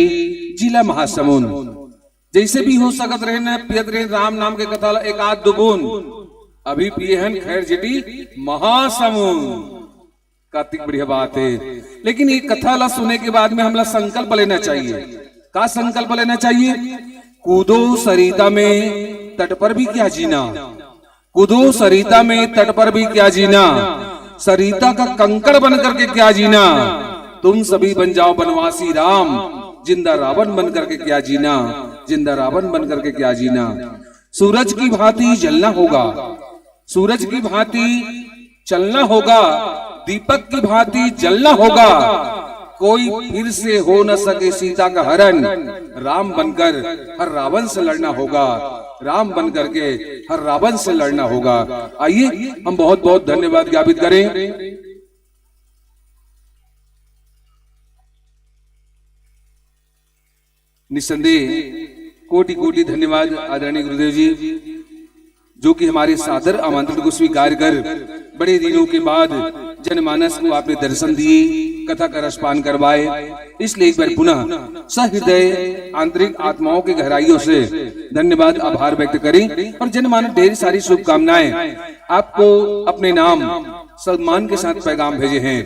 जिला महासमुंद जैसे भी हो सकत रहे न पियत रहे राम नाम के कथा एक आध दो बूंद अभी पिए हैं खैर झीटी महासमुंद। कार्तिक बढ़िया बात है, लेकिन ये कथा ला सुने के बाद में हमला संकल्प लेना चाहिए। का संकल्प लेना चाहिए? कूदो सरिता में तट पर भी क्या जीना। कूदो सरिता में तट पर भी क्या जीना। सरिता का कंकड़ बन करके क्या जीना। तुम सभी बन जाओ बनवासी राम, जिंदा रावण बन करके क्या जीना। जिंदा रावण बन करके क्या जीना। सूरज की भांति जलना होगा, सूरज की भांति चलना होगा, दीपक की भांति जलना होगा। कोई फिर से हो न सके सीता का हरण। राम बनकर हर रावण से लड़ना होगा। राम बन करके हर रावण से लड़ना होगा। आइए हम बहुत बहुत धन्यवाद ज्ञापित करें। निसंदेह कोटि कोटि धन्यवाद आदरणीय गुरुदेव जी, जो कि हमारे सादर आमंत्रण को स्वीकार कर बड़े दिनों के बाद जनमानस को आपने दर्शन दिए, कथा का रसपान करवाए, इसलिए एक बार पुनः सहृदय आंतरिक आत्माओं की गहराइयों से धन्यवाद आभार व्यक्त करें। और जनमानस ढेर सारी शुभकामनाएं आपको अपने नाम सम्मान के साथ पैगाम भेजे हैं।